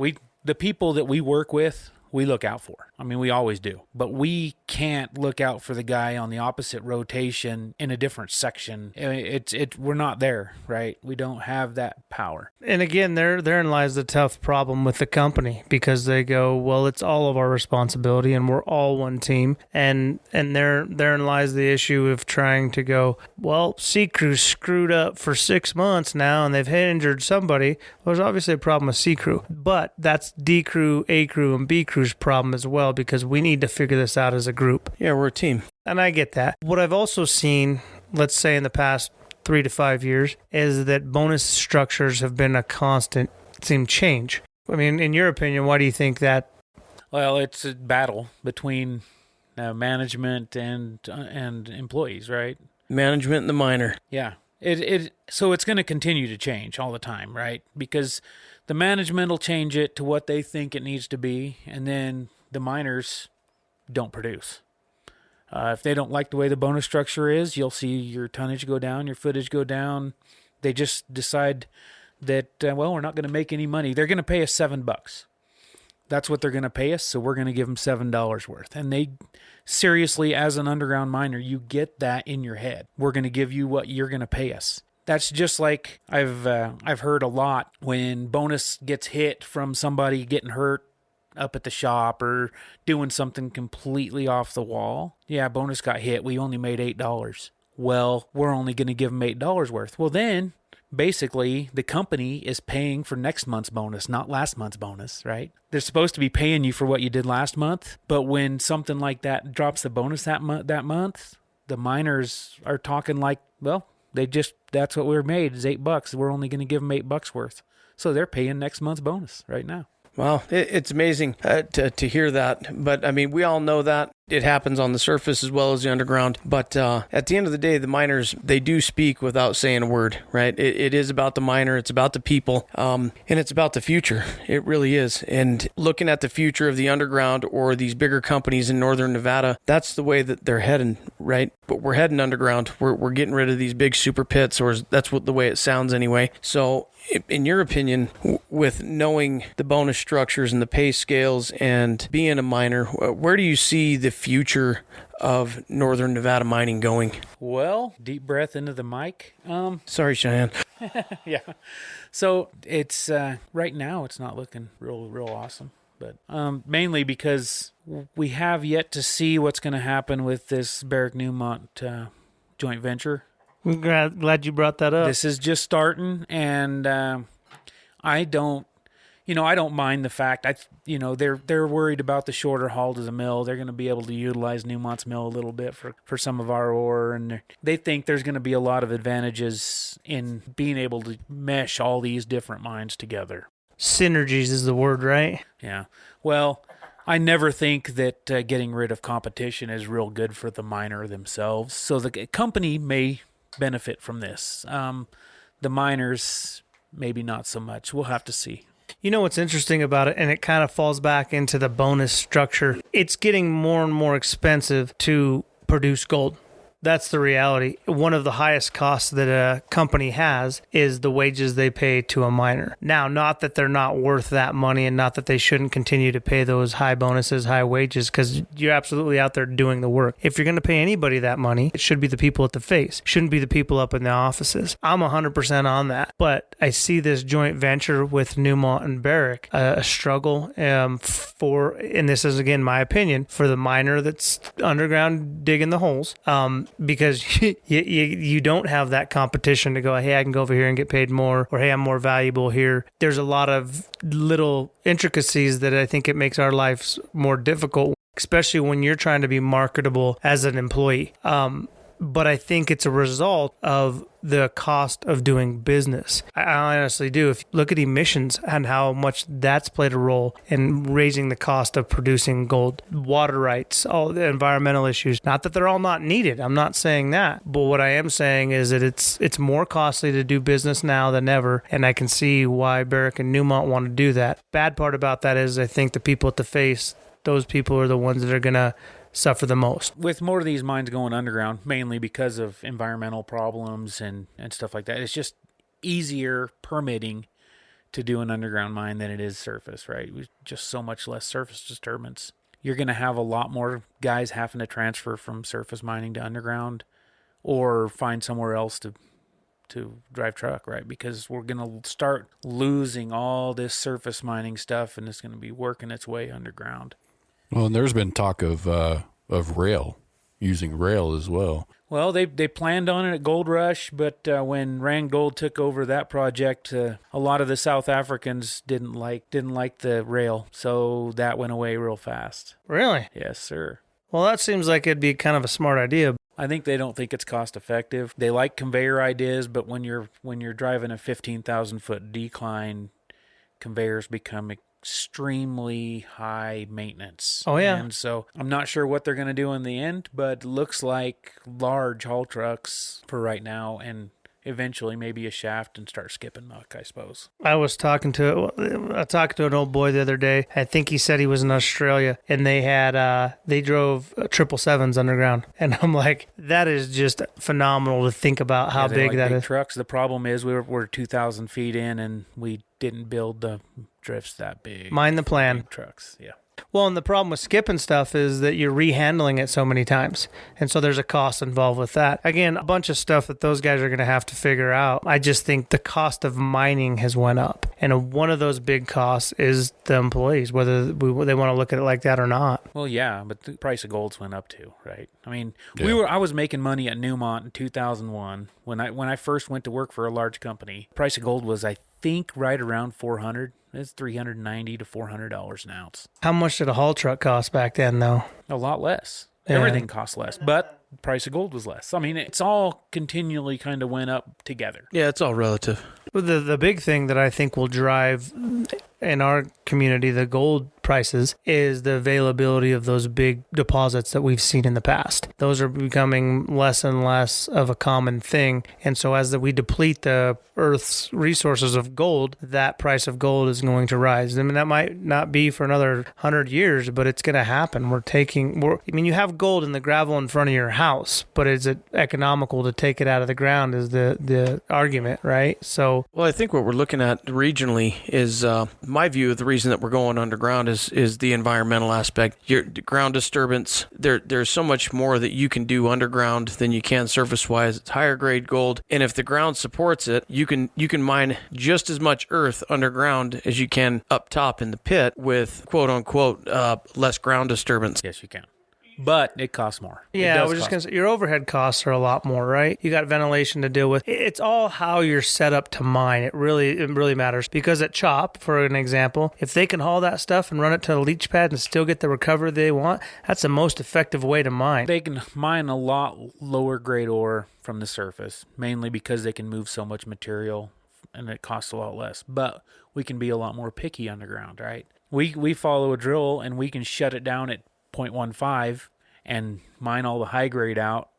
The people that we work with, we look out for. I mean, we always do. But we can't look out for the guy on the opposite rotation in a different section. We're not there, right? We don't have that power. And again, therein lies the tough problem with the company, because they go, well, it's all of our responsibility and we're all one team. And therein lies the issue of trying to go, well, C Crew screwed up for 6 months now and they've injured somebody. Well, there's obviously a problem with C Crew, but that's D Crew, A Crew, and B Crew's problem as well, because we need to figure this out as a group. Yeah, we're a team. And I get that. What I've also seen, let's say in the past 3 to 5 years, is that bonus structures have been a constant change. I mean, in your opinion, why do you think that? Well, it's a battle between management and employees, right? Management and the miner. Yeah. So it's going to continue to change all the time, right? Because the management will change it to what they think it needs to be, and then the miners don't produce. If they don't like the way the bonus structure is, you'll see your tonnage go down, your footage go down. They just decide that, we're not going to make any money. They're going to pay us $7. That's what they're going to pay us, so we're going to give them $7 worth. And they seriously, as an underground miner, you get that in your head. We're going to give you what you're going to pay us. That's just like I've heard a lot when bonus gets hit from somebody getting hurt up at the shop or doing something completely off the wall. Yeah, bonus got hit. We only made $8. Well, we're only going to give them $8 worth. Well, then basically the company is paying for next month's bonus, not last month's bonus, right? They're supposed to be paying you for what you did last month, but when something like that drops the bonus that month, the miners are talking like, well, that's what we're made is $8. We're only going to give them $8 worth. So they're paying next month's bonus right now. Wow, it's amazing to hear that. But I mean, we all know that it happens on the surface as well as the underground. But at the end of the day, the miners, they do speak without saying a word, right? It is about the miner. It's about the people. And it's about the future. It really is. And looking at the future of the underground or these bigger companies in northern Nevada, that's the way that they're heading, right? But we're heading underground. We're getting rid of these big super pits, or that's what the way it sounds anyway. So in your opinion, with knowing the bonus structures and the pay scales and being a miner, where do you see the future of northern Nevada mining going? Well, deep breath into the mic. Sorry, Cheyenne. Yeah. So it's right now it's not looking real awesome, but mainly because we have yet to see what's going to happen with this Barrick Newmont joint venture. I'm glad you brought that up. This is just starting, and I don't mind the fact they're worried about the shorter haul to the mill. They're going to be able to utilize Newmont's mill a little bit for some of our ore, and they think there's going to be a lot of advantages in being able to mesh all these different mines together. Synergies is the word, right? Yeah. Well, I never think that getting rid of competition is real good for the miner themselves. So the company may benefit from this. The miners, maybe not so much. We'll have to see. You know what's interesting about it, and it kind of falls back into the bonus structure. It's getting more and more expensive to produce gold. That's the reality. One of the highest costs that a company has is the wages they pay to a miner. Now, not that they're not worth that money and not that they shouldn't continue to pay those high bonuses, high wages, because you're absolutely out there doing the work. If you're going to pay anybody that money, it should be the people at the face. It shouldn't be the people up in the offices. I'm 100% on that. But I see this joint venture with Newmont and Barrick a struggle for, and this is again my opinion, for the miner that's underground digging the holes, because you don't have that competition to go, hey, I can go over here and get paid more, or hey, I'm more valuable here. There's a lot of little intricacies that I think it makes our lives more difficult, especially when you're trying to be marketable as an employee. But I think it's a result of the cost of doing business. I honestly do. If you look at emissions and how much that's played a role in raising the cost of producing gold, water rights, all the environmental issues, not that they're all not needed. I'm not saying that. But what I am saying is that it's more costly to do business now than ever. And I can see why Barrick and Newmont want to do that. Bad part about that is I think the people at the face, those people are the ones that are going to suffer the most. With more of these mines going underground, mainly because of environmental problems and stuff like that, it's just easier permitting to do an underground mine than it is surface, right? Just so much less surface disturbance. You're going to have a lot more guys having to transfer from surface mining to underground or find somewhere else to drive truck, right? Because we're going to start losing all this surface mining stuff and it's going to be working its way underground. Well, and there's been talk of rail, using rail as well. Well, they planned on it at Gold Rush, but when Rand Gold took over that project, a lot of the South Africans didn't like the rail, so that went away real fast. Really? Yes, sir. Well, that seems like it'd be kind of a smart idea. I think they don't think it's cost effective. They like conveyor ideas, but when you're driving a 15,000-foot decline, conveyors become extremely high maintenance. Oh, yeah. And so I'm not sure what they're going to do in the end, but looks like large haul trucks for right now, and eventually maybe a shaft and start skipping muck, I suppose. I talked to an old boy the other day. I think he said he was in Australia, and they drove 777s underground. And I'm like, that is just phenomenal to think about how big that is. Trucks. The problem is we're 2,000 feet in, and we didn't build the drifts that big. Mind the plan. Big trucks, yeah. Well, and the problem with skipping stuff is that you're rehandling it so many times. And so there's a cost involved with that. Again, a bunch of stuff that those guys are going to have to figure out. I just think the cost of mining has went up. And one of those big costs is the employees, whether they want to look at it like that or not. Well, yeah, but the price of gold's went up too, right? I mean, Yeah. I was making money at Newmont in 2001 when I first went to work for a large company. The price of gold was, I think, right around $400. It's $390 to $400 an ounce. How much did a haul truck cost back then, though? A lot less. Yeah. Everything costs less, but the price of gold was less. I mean, it's all continually kind of went up together. Yeah, it's all relative. Well, the big thing that I think will drive in our community the gold prices is the availability of those big deposits that we've seen in the past. Those are becoming less and less of a common thing. And so as we deplete the Earth's resources of gold, that price of gold is going to rise. I mean, that might not be for another 100 years, but it's going to happen. You have gold in the gravel in front of your house, but is it economical to take it out of the ground is the argument, right? So, Well, I think what we're looking at regionally is my view of the reason that we're going underground is the environmental aspect. Your ground disturbance, there's so much more that you can do underground than you can surface-wise. It's higher grade gold, and if the ground supports it, you can mine just as much earth underground as you can up top in the pit with quote-unquote less ground disturbance. Yes, you can. But it costs more. yeah, I was just going to say, your overhead costs are a lot more, right? You got ventilation to deal with. It's all how you're set up to mine. It really matters. Because at CHOP, for an example, if they can haul that stuff and run it to a leach pad and still get the recovery they want, that's the most effective way to mine. They can mine a lot lower grade ore from the surface, mainly because they can move so much material and it costs a lot less. But we can be a lot more picky underground, right? We follow a drill and we can shut it down at 0.15 and mine all the high grade out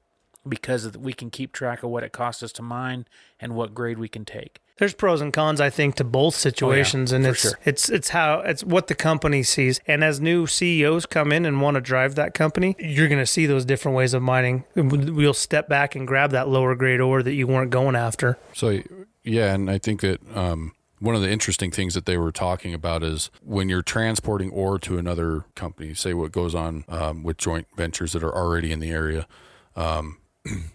because we can keep track of what it costs us to mine and what grade we can take. There's pros and cons, I think, to both situations, and for it's what the company sees. And as new CEOs come in and want to drive that company, you're going to see those different ways of mining. We'll step back and grab that lower grade ore that you weren't going after. So, yeah, and I think that one of the interesting things that they were talking about is when you're transporting ore to another company, say what goes on with joint ventures that are already in the area,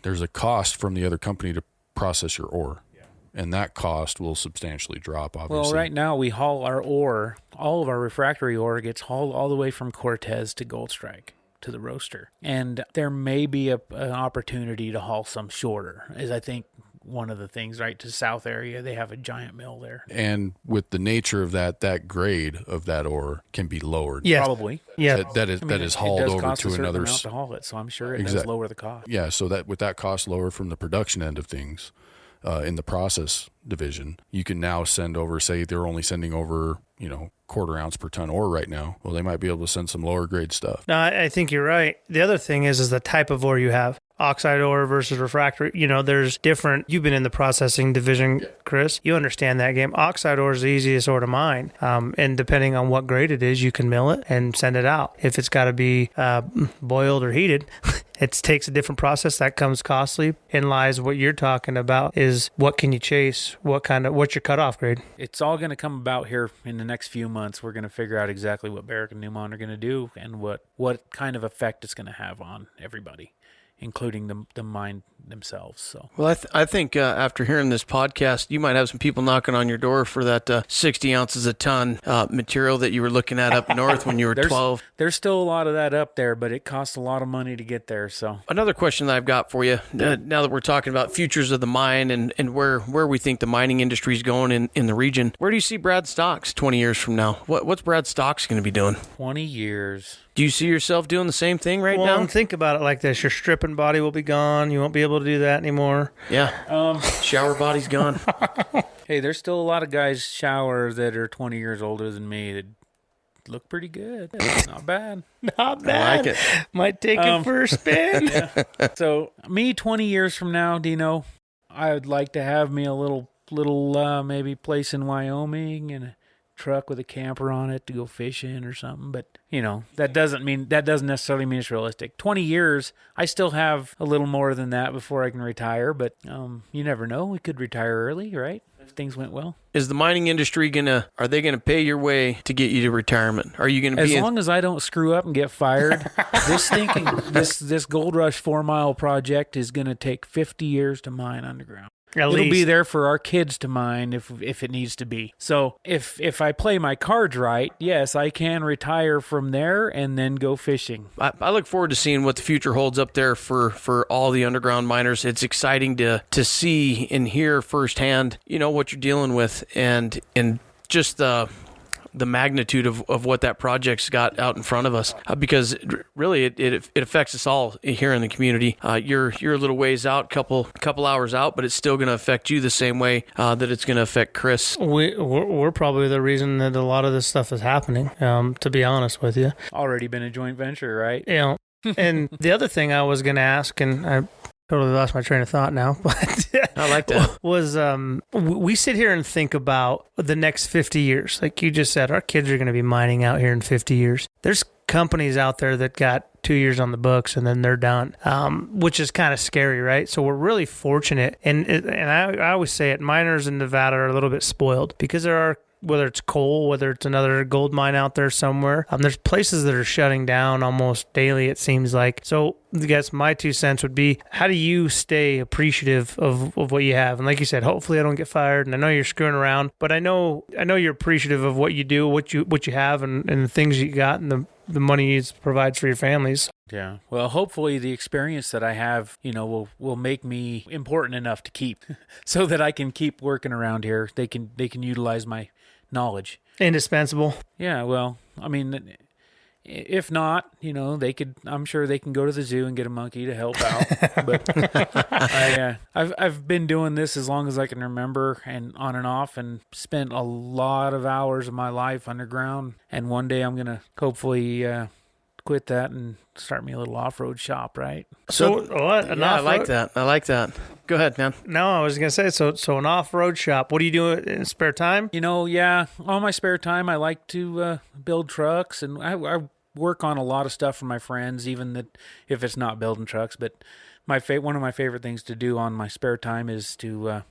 there's a cost from the other company to process your ore. And that cost will substantially drop, obviously. Well, right now we haul our ore, all of our refractory ore gets hauled all the way from Cortez to Goldstrike to the roaster. And there may be an opportunity to haul some shorter, is I think one of the things, right, to South area. They have a giant mill there. And with the nature of that grade of that ore can be lowered. Yeah, Probably. Yeah, That is hauled over to another. Amount to haul it, so I'm sure it does lower the cost. Yeah, so that with that cost lower from the production end of things, in the process division, you can now send over, say they're only sending over, 1/4 ounce per ton ore right now. Well, they might be able to send some lower grade stuff. No, I think you're right. The other thing is the type of ore you have. Oxide ore versus refractory. There's different. You've been in the processing division, Chris. You understand that game. Oxide ore is the easiest ore to mine. And depending on what grade it is, you can mill it and send it out. If it's got to be boiled or heated, it takes a different process. That comes costly. And lies what you're talking about is what can you chase? What's your cutoff grade? It's all going to come about here in the next few months. We're going to figure out exactly what Barrick and Newmont are going to do and what kind of effect it's going to have on everybody, including the mine themselves. So, Well, I think after hearing this podcast, you might have some people knocking on your door for that 60 ounces a ton material that you were looking at up north when you were 12. There's still a lot of that up there, but it costs a lot of money to get there. So Another question that I've got for you, now that we're talking about futures of the mine and where we think the mining industry is going in the region, where do you see Brad Stocks 20 years from now? What's Brad Stocks going to be doing? 20 years. Do you see yourself doing the same thing right Well, now? and think about it like this. Your stripping body will be gone. You won't be able to do that anymore. Yeah. Shower body's gone. Hey, there's still a lot of guys shower that are 20 years older than me that look pretty good. Not bad. Not bad. I like it. Might take it for a spin. So me 20 years from now, Dino, I would like to have me a little maybe place in Wyoming and a truck with a camper on it to go fishing or something. But that doesn't necessarily mean it's realistic. 20 years, I still have a little more than that before I can retire. But you never know. We could retire early, right? If things went well. Is the mining industry are they gonna pay your way to get you to retirement? Are you gonna As long as I don't screw up and get fired, this Gold Rush 4 Mile project is gonna take 50 years to mine underground. It'll be there for our kids to mine if it needs to be. So if I play my cards right, yes, I can retire from there and then go fishing. I look forward to seeing what the future holds up there for all the underground miners. It's exciting to see and hear firsthand, what you're dealing with and just the magnitude of what that project's got out in front of us, because really it affects us all here in the community. You're a little ways out, couple hours out, but it's still going to affect you the same way that it's going to affect Chris. We're probably the reason that a lot of this stuff is happening, to be honest with you. Already been a joint venture, right? And the other thing I was going to ask, and I totally lost my train of thought now, but I like that. Was we sit here and think about the next 50 years. Like you just said, our kids are going to be mining out here in 50 years. There's companies out there that got 2 years on the books and then they're done, which is kind of scary, right? So we're really fortunate. And I always say it, miners in Nevada are a little bit spoiled because there are, whether it's coal, whether it's another gold mine out there somewhere, there's places that are shutting down almost daily, it seems like. So I guess my 2 cents would be, how do you stay appreciative of what you have? And like you said, hopefully I don't get fired, and I know you're screwing around, but I know you're appreciative of what you do, what you have, and the things you got, and the money it provides for your families. Yeah. Well, hopefully the experience that I have, will make me important enough to keep so that I can keep working around here. They can utilize my knowledge. Indispensable. Yeah, well, I mean, if not, I'm sure they can go to the zoo and get a monkey to help out. But I've been doing this as long as I can remember, and on and off, and spent a lot of hours of my life underground. And one day I'm gonna hopefully quit that and start me a little off-road shop, right? So what? Yeah, I like that. I like that. Go ahead, man. No, I was gonna say so an off-road shop. What do you do in spare time? You know, yeah, all my spare time I like to build trucks, and I work on a lot of stuff for my friends, even that if it's not building trucks. But one of my favorite things to do on my spare time is to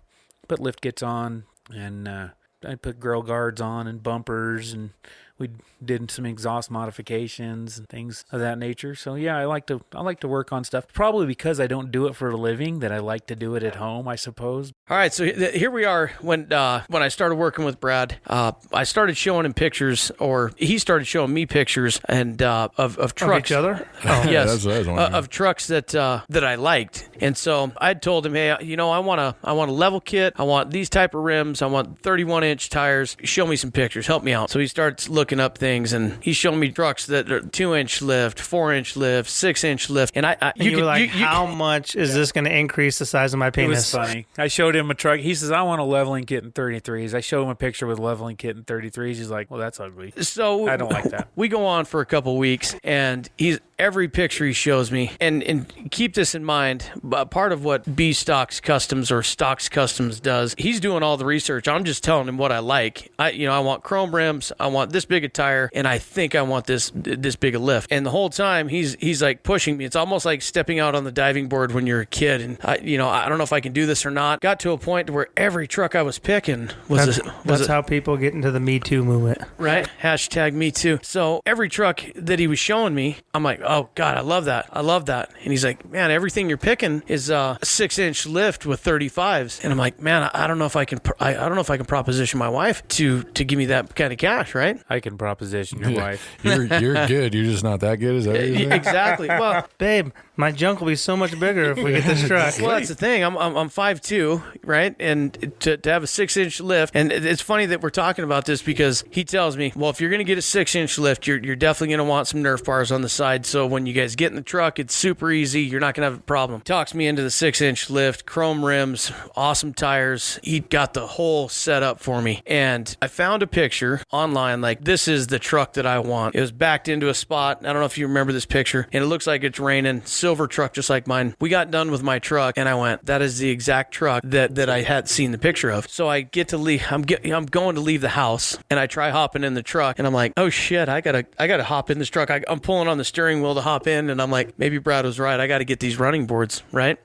put lift kits on, and I put grill guards on and bumpers, and we did some exhaust modifications and things of that nature. So yeah, I like to work on stuff. Probably because I don't do it for a living, that I like to do it at home, I suppose. All right, so here we are. When I started working with Brad, I started showing him pictures, or he started showing me pictures, and of trucks. Of each other? Oh. Yes, that's what I was wondering. of trucks that I liked. And so I told him, hey, I want a level kit. I want these type of rims. I want 31-inch tires. Show me some pictures. Help me out. So he starts looking up things, and he's showing me trucks that are 2-inch lift, 4-inch lift, 6-inch lift. And you were like, how much is this going to increase the size of my penis? It was funny. I showed him a truck. He says, I want a leveling kit in 33s. I show him a picture with a leveling kit in 33s. He's like, well, that's ugly. So I don't like that. We go on for a couple weeks, and every picture he shows me, and keep this in mind, part of what B Stocks Customs or Stocks Customs does, he's doing all the research. I'm just telling him what I like. I want chrome rims, I want this big a tire, and I think I want this big a lift. And the whole time he's like pushing me. It's almost like stepping out on the diving board when you're a kid, and I don't know if I can do this or not. Got to a point where every truck I was picking was that's how people get into the Me Too movement. Right? Hashtag Me Too. So every truck that he was showing me, I'm like, oh God, I love that. I love that. And he's like, man, everything you're picking is a 6-inch lift with 35s. And I'm like, man, I don't know if I can proposition my wife to give me that kind of cash, right? I can proposition your wife. You're good. You're just not that good. Is that what you're saying? Exactly. Well, Babe, my junk will be so much bigger if we get this truck. well, that's the thing. I'm 5'2", right? And to have a 6-inch lift, and it's funny that we're talking about this because he tells me, well, if you're going to get a 6-inch lift, you're definitely going to want some Nerf bars on the side. So when you guys get in the truck, it's super easy. You're not going to have a problem. Talks me into the 6-inch lift, chrome rims, awesome tires. He got the whole setup for me. And I found a picture online, like, this is the truck that I want. It was backed into a spot. I don't know if you remember this picture, and it looks like it's raining. Silver truck just like mine. We got done with my truck, and I went, that is the exact truck that I had seen the picture of. So I get to leave. I'm going to leave the house, and I try hopping in the truck, and I'm like, oh shit, I gotta hop in this truck. I'm pulling on the steering wheel to hop in, and I'm like, maybe Brad was right. I got to get these running boards, right?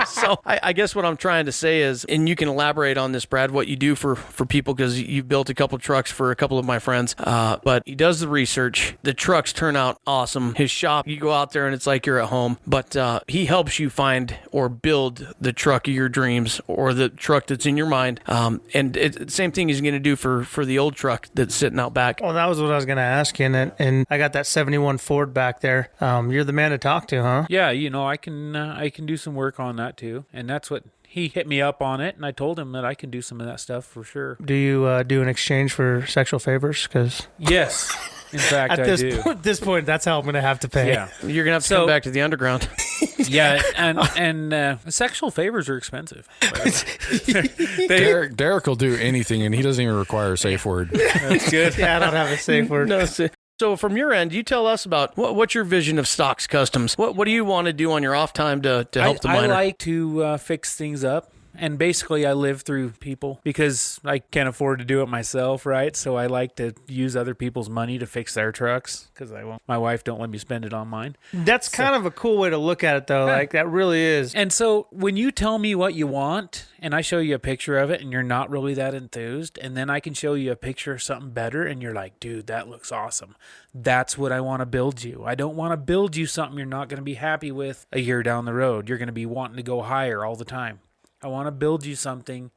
So I guess what I'm trying to say is, and you can elaborate on this, Brad, what you do for people, because you've built a couple trucks for a couple of my friends. But he does the research. The trucks turn out awesome. His shop, you go out there and it's like you're at home. But he helps you find or build the truck of your dreams, or the truck that's in your mind. And it's the same thing he's going to do for the old truck that's sitting out back. Well, that was what I was going to ask you, and I got that 71 Ford back there. You're the man to talk to, huh? Yeah, I can do some work on that too, and that's what he hit me up on it, and I told him that I can do some of that stuff for sure. Do you do an exchange for sexual favors? Because yes, in fact, I do. At this point, that's how I'm going to have to pay. Yeah, You're going to have to come back to the underground. Yeah, and sexual favors are expensive. Derek will do anything, and he doesn't even require a safe word. That's good. Yeah, I don't have a safe word. No, so from your end, you tell us about what's your vision of Stocks Customs. What do you want to do on your off time to help the miner? I like to fix things up. And basically, I live through people because I can't afford to do it myself, right? So I like to use other people's money to fix their trucks because my wife don't let me spend it on mine. That's kind of a cool way to look at it, though. Like, that really is. And so when you tell me what you want, and I show you a picture of it, and you're not really that enthused, and then I can show you a picture of something better, and you're like, dude, that looks awesome. That's what I want to build you. I don't want to build you something you're not going to be happy with a year down the road. You're going to be wanting to go higher all the time. I want to build you something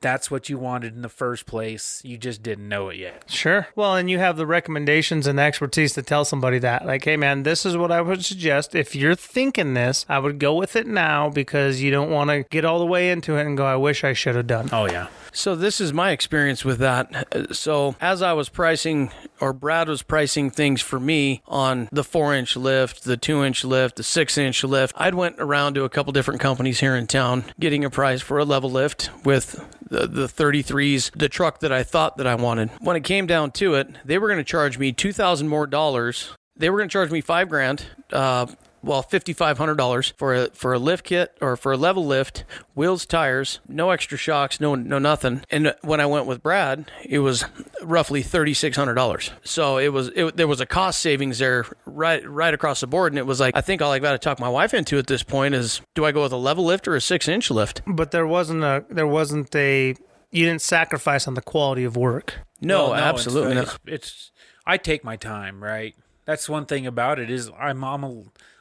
that's what you wanted in the first place. You just didn't know it yet. Sure. Well, and you have the recommendations and the expertise to tell somebody that. Like, hey, man, this is what I would suggest. If you're thinking this, I would go with it now because you don't want to get all the way into it and go, I wish I should have done. Oh, yeah. So this is my experience with that. So as I was pricing, or Brad was pricing things for me on the 4-inch lift, the 2-inch lift, the 6-inch lift, I'd went around to a couple different companies here in town getting a price for a level lift with the 33s, the truck that I thought that I wanted. When it came down to it, they were going to charge me $2,000 more They were going to charge me $5,000. $5,500 for a lift kit or for a level lift, wheels, tires, no extra shocks, no nothing. And when I went with Brad, it was roughly $3,600. So there was a cost savings there right across the board. And it was like, I think all I got to talk my wife into at this point is, do I go with a level lift or a 6-inch lift? But you didn't sacrifice on the quality of work. No, absolutely not. I take my time, right? That's one thing about it is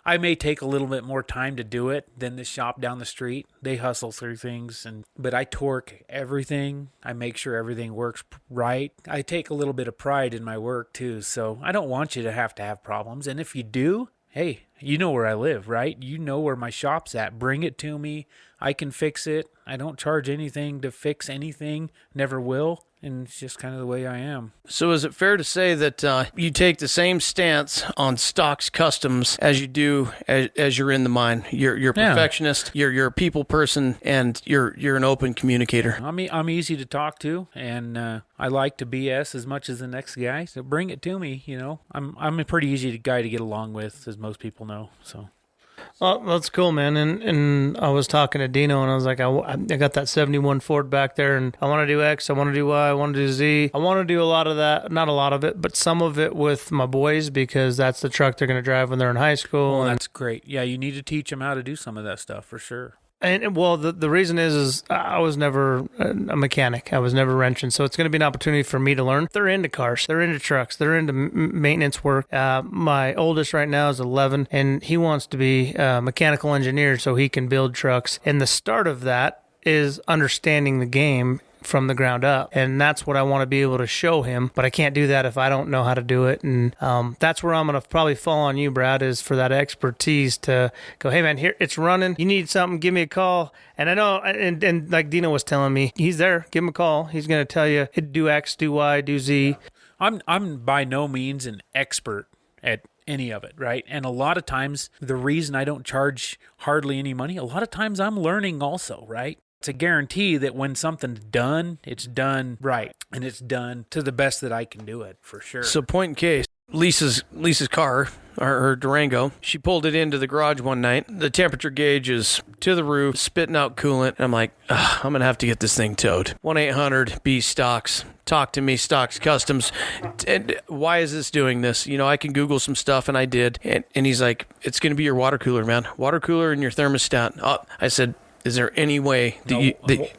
I may take a little bit more time to do it than the shop down the street. They hustle through things, but I torque everything. I make sure everything works right. I take a little bit of pride in my work too, so I don't want you to have problems. And if you do, hey, you know where I live, right? You know where my shop's at. Bring it to me. I can fix it. I don't charge anything to fix anything. Never will. And it's just kind of the way I am. So is it fair to say that you take the same stance on stocks customs as you do as you're in the mine? You're a perfectionist, you're a people person, and you're an open communicator. I'm easy to talk to, and I like to BS as much as the next guy. So bring it to me. I'm a pretty easy guy to get along with, as most people know. So. Well, that's cool, man. And I was talking to Dino, and I was like, I got that 71 Ford back there, and I want to do X, I want to do Y, I want to do Z. I want to do a lot of that, not a lot of it, but some of it with my boys, because that's the truck they're going to drive when they're in high school. Well, that's great. Yeah, you need to teach them how to do some of that stuff for sure. And well, the reason is I was never a mechanic. I was never wrenching. So it's going to be an opportunity for me to learn. They're into cars. They're into trucks. They're into maintenance work. My oldest right now is 11, and he wants to be a mechanical engineer so he can build trucks. And the start of that is understanding the game from the ground up. And that's what I want to be able to show him, but I can't do that if I don't know how to do it. And that's where I'm going to probably fall on you, Brad, is for that expertise to go, hey man, here it's running. You need something, give me a call. And I know, and like Dino was telling me, he's there, give him a call. He's going to tell you, do X, do Y, do Z. I'm by no means an expert at any of it, right? And a lot of times the reason I don't charge hardly any money, a lot of times I'm learning also, right? It's a guarantee that when something's done, it's done right. And it's done to the best that I can do it, for sure. So point in case, Lisa's car, her Durango, she pulled it into the garage one night. The temperature gauge is to the roof, spitting out coolant. And I'm like, I'm going to have to get this thing towed. 1-800-B-STOCKS. Talk to me, Stocks Customs. And why is this doing this? I can Google some stuff, and I did. And he's like, it's going to be your water cooler, man. Water cooler and your thermostat. I said, is there any way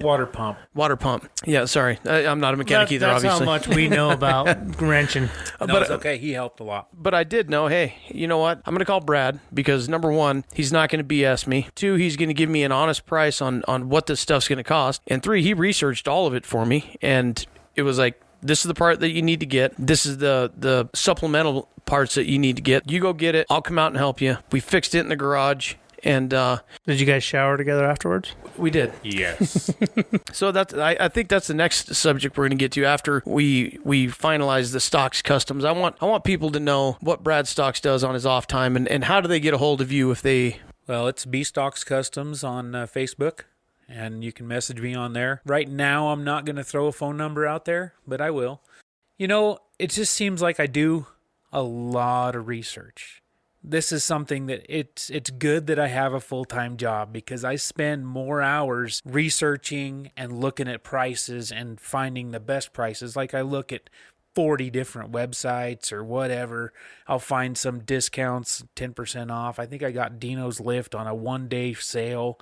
water pump? Water pump. Yeah, sorry. I'm not a mechanic either, that's obviously. That's how much we know about wrenching. No, it's okay. He helped a lot. But I did know, hey, you know what? I'm going to call Brad because, number one, he's not going to BS me. 2, he's going to give me an honest price on what this stuff's going to cost. And 3, he researched all of it for me. And it was like, this is the part that you need to get. This is the supplemental parts that you need to get. You go get it. I'll come out and help you. We fixed it in the garage. And did you guys shower together afterwards? We did. Yes. So I think that's the next subject we're going to get to after we finalize the Stocks Customs. I want people to know what Brad Stocks does on his off time and how do they get a hold of you if they... Well, it's B Stocks Customs on Facebook, and you can message me on there. Right now, I'm not going to throw a phone number out there, but I will. It just seems like I do a lot of research. This is something that it's good that I have a full-time job because I spend more hours researching and looking at prices and finding the best prices. Like I look at 40 different websites or whatever. I'll find some discounts, 10% off. I think I got Dino's lift on a one-day sale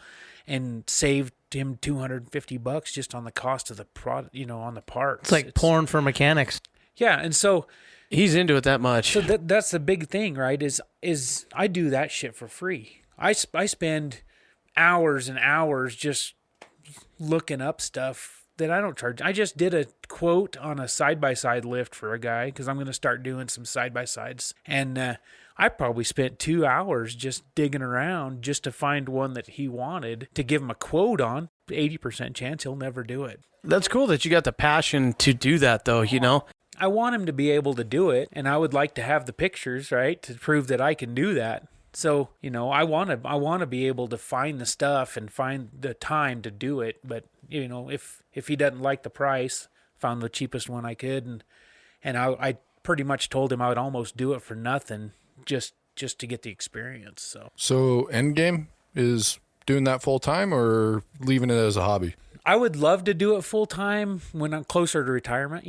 and saved him $250 just on the cost of the product, on the parts. It's like porn for mechanics. Yeah, and so... He's into it that much. So that's the big thing, right? Is I do that shit for free. I spend hours and hours just looking up stuff that I don't charge. I just did a quote on a side-by-side lift for a guy because I'm going to start doing some side-by-sides. And I probably spent 2 hours just digging around just to find one that he wanted to give him a quote on. 80% chance he'll never do it. That's cool that you got the passion to do that, though, I want him to be able to do it, and I would like to have the pictures, right, to prove that I can do that. So, I want to be able to find the stuff and find the time to do it. But if he doesn't like the price, found the cheapest one I could, and I pretty much told him I would almost do it for nothing just to get the experience. So end game is doing that full time or leaving it as a hobby? I would love to do it full time when I'm closer to retirement,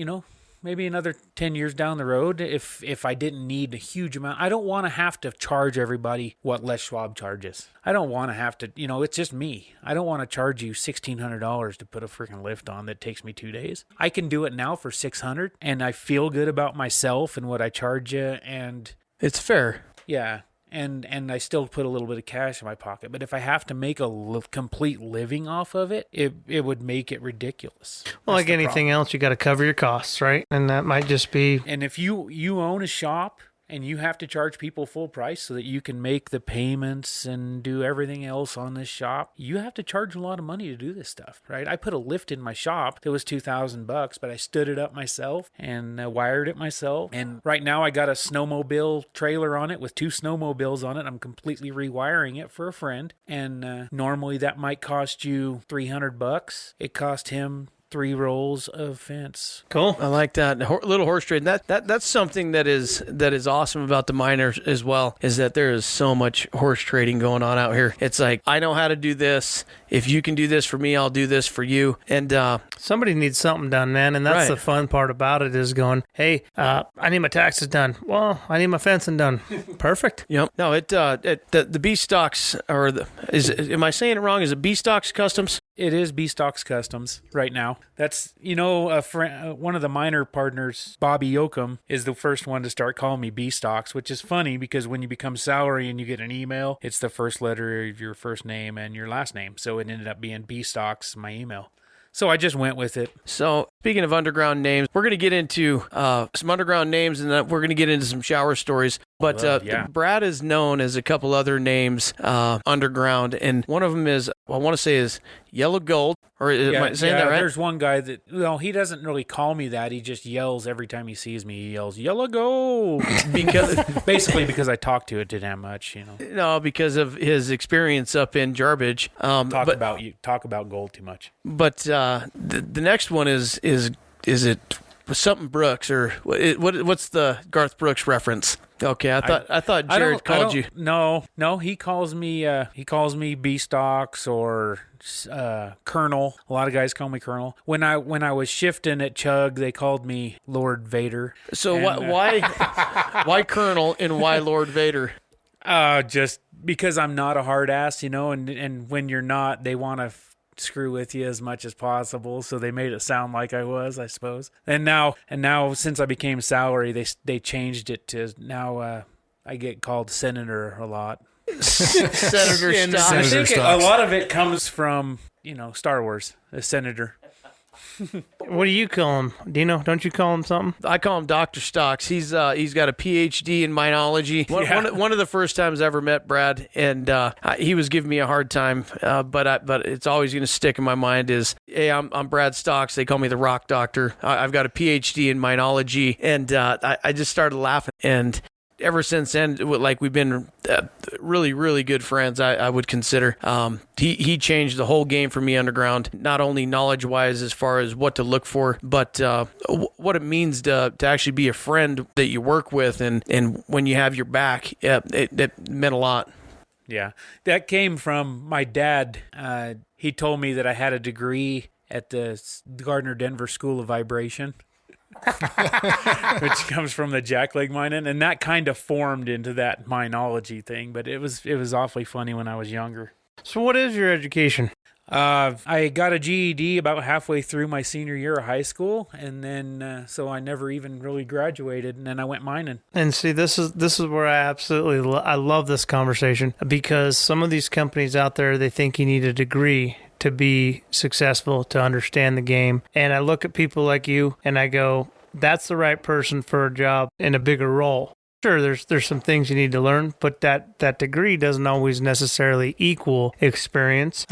maybe another 10 years down the road if I didn't need a huge amount. I don't want to have to charge everybody what Les Schwab charges. I don't want to have to, it's just me. I don't want to charge you $1,600 to put a freaking lift on that takes me 2 days. I can do it now for $600 and I feel good about myself and what I charge you, and It's fair. yeah. And I still put a little bit of cash in my pocket. But if I have to make a complete living off of it, it would make it ridiculous. Well, That's like the anything problem. else, you got to cover your costs, right? And that might just be And if you own a shop and you have to charge people full price so that you can make the payments and do everything else on this shop, you have to charge a lot of money to do this stuff, right? I put a lift in my shop that was $2,000, but I stood it up myself and wired it myself. And right now I got a snowmobile trailer on it with 2 snowmobiles on it. I'm completely rewiring it for a friend. And normally that might cost you $300. It cost him 3 rolls of fence. cool. I like that little horse trade. That's something that is awesome about the miners as well, is that there is so much horse trading going on out here. It's like, I know how to do this. If you can do this for me, I'll do this for you. And Somebody needs something done, man, and that's Right. the fun part about it is going, hey, I need my taxes done. Well, I need my fencing done. Perfect. yep. No, the B stocks am I saying it wrong? Is it B stocks customs? It is B Stocks Customs right now. That's, one of the miner partners, Bobby Yoakum, is the first one to start calling me B Stocks, which is funny because when you become salary and you get an email, it's the first letter of your first name and your last name. So it ended up being B Stocks, my email. So I just went with it. So, speaking of underground names, we're going to get into some underground names, and then we're going to get into some shower stories. But yeah. Brad is known as a couple other names underground, and one of them is, I want to say, is Yellow Gold. Or am I saying that right? There's one guy that, he doesn't really call me that. He just yells every time he sees me. He yells, "Yellow Gold!" Basically because I talk to it too damn much, No, because of his experience up in Jarbidge. Talk about gold too much. But the next one is it something Brooks, or what's the Garth Brooks reference? Okay, I thought Jared called you. No, he calls me B Stocks or Colonel. A lot of guys call me Colonel. When I was shifting at Chug, they called me Lord Vader. So why Colonel and why Lord Vader? Just because I'm not a hard ass, and when you're not, they want to screw with you as much as possible, so they made it sound like I was, I suppose. And now since I became salary, they changed it to now I get called Senator a lot. Senator And Stocks. I think Stocks. a lot of it comes from Star Wars, the Senator. What do you call him? Dino, don't you call him something? I call him Dr. Stocks. He's got a PhD in minology. One of the first times I ever met Brad, and he was giving me a hard time, but it's always going to stick in my mind is, hey, I'm Brad Stocks. They call me the Rock Doctor. I've got a PhD in minology, and I just started laughing. And ever since then, we've been really, really good friends, I would consider. He changed the whole game for me underground, not only knowledge-wise as far as what to look for, but what it means to actually be a friend that you work with, and when you have your back, it meant a lot. Yeah, that came from my dad. He told me that I had a degree at the Gardner Denver School of Vibration. Which comes from the jackleg mining, and that kind of formed into that minology thing. But it was awfully funny when I was younger. So what is your education? I got a GED about halfway through my senior year of high school, and then so I never even really graduated, and then I went mining. And see, this is where I absolutely I love this conversation, because some of these companies out there, they think you need a degree to be successful, to understand the game. And I look at people like you and I go, that's the right person for a job in a bigger role. Sure, there's some things you need to learn, but that degree doesn't always necessarily equal experience.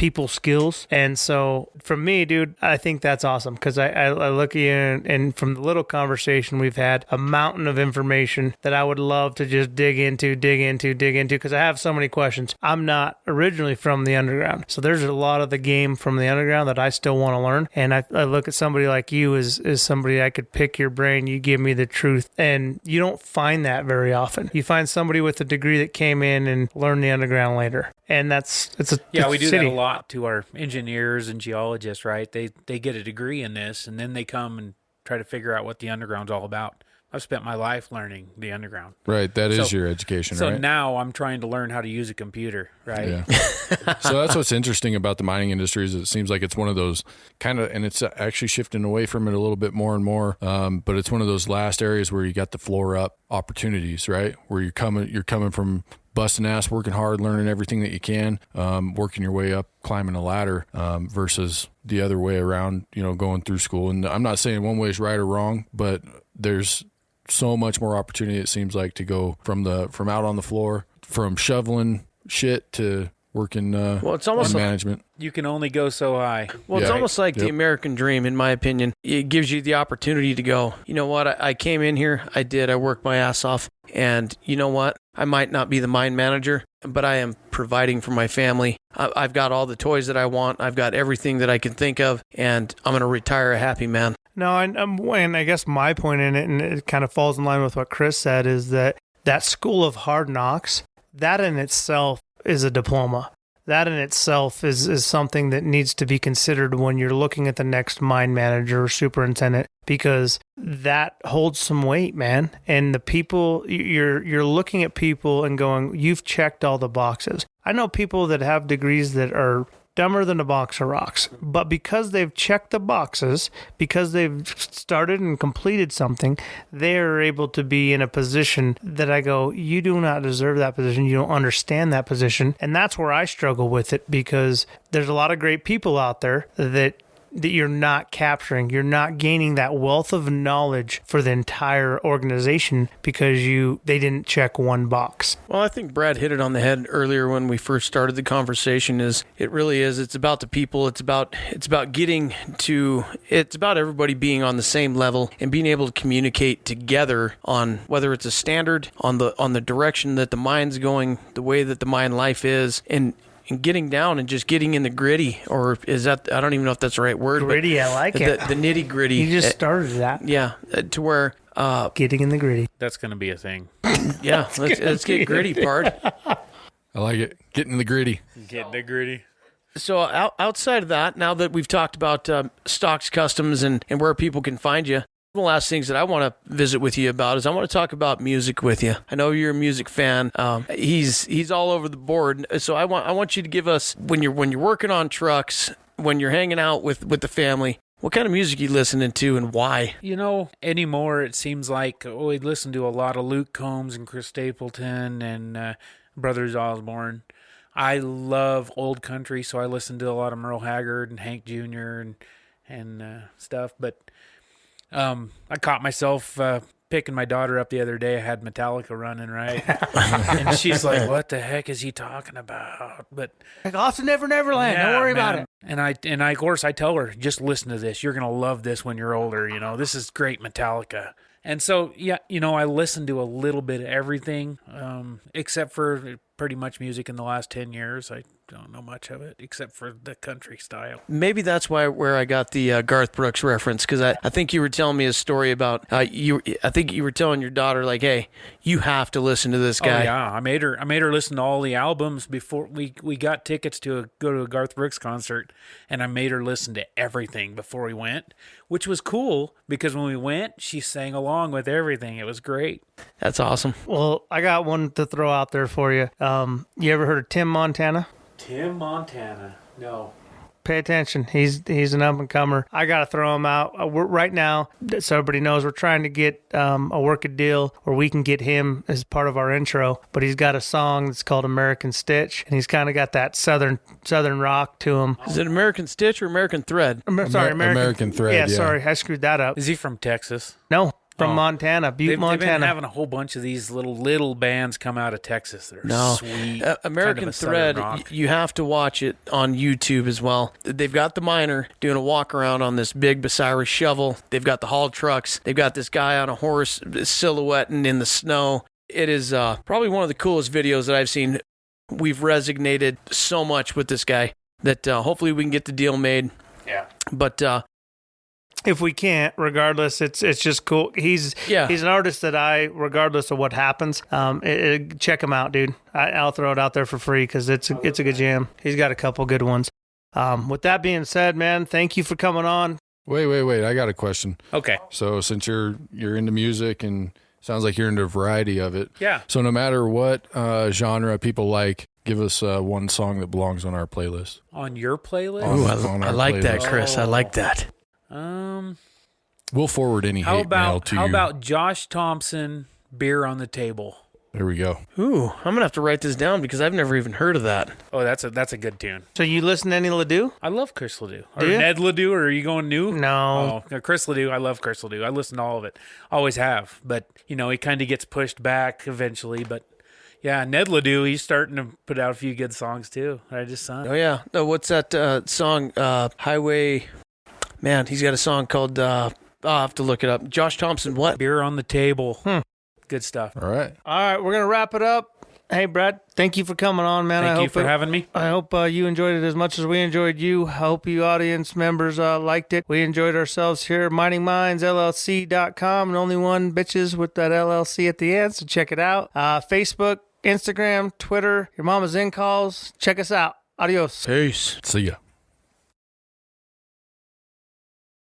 people skills. And so for me, dude, I think that's awesome because I look at you and from the little conversation we've had, a mountain of information that I would love to just dig into because I have so many questions. I'm not originally from the underground, so there's a lot of the game from the underground that I still want to learn. And I look at somebody like you as somebody I could pick your brain. You give me the truth, and you don't find that very often. You find somebody with a degree that came in and learned the underground later, and we do that a lot to our engineers and geologists, right? They get a degree in this, and then they come and try to figure out what the underground's all about. I've spent my life learning the underground. Right, that is your education, so right? So now I'm trying to learn how to use a computer, right? Yeah. So that's what's interesting about the mining industry is it seems like it's one of those kind of, and it's actually shifting away from it a little bit more and more, but it's one of those last areas where you got the floor up opportunities, right? Where you're coming from busting ass, working hard, learning everything that you can, working your way up, climbing a ladder, versus the other way around, going through school. And I'm not saying one way is right or wrong, but there's so much more opportunity, it seems like, to go from out on the floor, from shoveling shit to working it's almost in management. You can only go so high. Well, it's almost like the American dream, in my opinion. It gives you the opportunity to go, you know what, I came in here, I worked my ass off, and you know what, I might not be the mine manager, but I am providing for my family. I've got all the toys that I want. I've got everything that I can think of, and I'm going to retire a happy man. No, and I guess my point in it, and it kind of falls in line with what Chris said, is that school of hard knocks, that in itself is a diploma. That in itself is something that needs to be considered when you're looking at the next mine manager or superintendent, because that holds some weight, man. And the people, you're looking at people and going, you've checked all the boxes. I know people that have degrees that are dumber than a box of rocks, but because they've checked the boxes, because they've started and completed something, they're able to be in a position that I go, you do not deserve that position. You don't understand that position. And that's where I struggle with it, because there's a lot of great people out there that you're not capturing. You're not gaining that wealth of knowledge for the entire organization because they didn't check one box. Well, I think Brad hit it on the head earlier when we first started the conversation. It's about the people. It's about everybody being on the same level and being able to communicate together on whether it's a standard, on the direction that the mine's going, the way that the mine life is, and getting down and just getting in the gritty, or is that, I don't even know if that's the right word. Gritty, but I like it. The nitty gritty. You just started that. Yeah, to where... getting in the gritty. That's going to be a thing. Yeah, let's get gritty, Pard. I like it. Getting in the gritty. Get the gritty. So outside of that, now that we've talked about Stocks Customs and where people can find you, one of the last things that I want to visit with you about is I want to talk about music with you. I know you're a music fan. He's all over the board. So I want you to give us, when you're working on trucks, when you're hanging out with the family, what kind of music you listening to and why? Anymore it seems like we listen to a lot of Luke Combs and Chris Stapleton and Brothers Osborne. I love old country, so I listen to a lot of Merle Haggard and Hank Jr. and stuff, but I caught myself picking my daughter up the other day. I had Metallica running, right? And she's like, what the heck is he talking about? But like, Austin Neverland, don't worry about it. And I, of course, I tell her, just listen to this. You're going to love this when you're older. This is great Metallica. And so, yeah, I listen to a little bit of everything, except for pretty much music in the last 10 years. I don't know much of it except for the country style. Maybe that's where I got the Garth Brooks reference, because I think you were telling me a story about I think you were telling your daughter, like, hey, you have to listen to this guy. Oh yeah, I made her listen to all the albums before we got tickets to go to a Garth Brooks concert, and I made her listen to everything before we went, which was cool because when we went, she sang along with everything. It was great. That's awesome. Well, I got one to throw out there for you. You ever heard of Tim Montana? Tim Montana. No. Pay attention. He's an up-and-comer. I got to throw him out. Right now, so everybody knows, we're trying to get a working deal where we can get him as part of our intro. But he's got a song that's called American Stitch, and he's kind of got that southern rock to him. Is it American Stitch or American Thread? American Thread. Yeah, sorry, I screwed that up. Is he from Texas? No. from Montana, Butte, They've been Montana. having a whole bunch of these little bands come out of Texas that are sweet. American kind of a Thread, southern rock. you have to watch it on YouTube as well. They've got the miner doing a walk around on this big Bucyrus shovel. They've got the haul trucks. They've got this guy on a horse silhouetting in the snow. It is probably one of the coolest videos that I've seen. We've resonated so much with this guy that hopefully we can get the deal made. Yeah. But if we can't, regardless, it's just cool. He's an artist that regardless of what happens, check him out, dude. I'll throw it out there for free because it's a good jam. He's got a couple good ones. With that being said, man, thank you for coming on. Wait. I got a question. Okay. So since you're into music and sounds like you're into a variety of it. Yeah. So no matter what genre people like, give us one song that belongs on our playlist. On your playlist? ooh, I like that, Chris. I like that. We'll forward any hate mail to you. How about Josh Thompson, Beer on the Table? There we go. Ooh, I'm gonna have to write this down because I've never even heard of that. Oh, that's a good tune. So you listen to any Ledoux? I love Chris Ledoux. Or Do you? Ned Ledoux, or are you going new? No. Oh, Chris Ledoux. I love Chris Ledoux. I listen to all of it. Always have. But, he kind of gets pushed back eventually. But, yeah, Ned Ledoux, he's starting to put out a few good songs, too. I just saw. Oh yeah. No, what's that song? Highway. Man, he's got a song called. I'll have to look it up. Josh Thompson. What? Beer on the Table. Good stuff. All right. All right, we're going to wrap it up. Hey, Brad, thank you for coming on, man. Thank you for having me. I hope you enjoyed it as much as we enjoyed you. I hope you audience members liked it. We enjoyed ourselves here. MiningMindsLLC.com, and only one bitches with that LLC at the end, so check it out. Facebook, Instagram, Twitter, your mama's in calls. Check us out. Adios. Peace. See ya.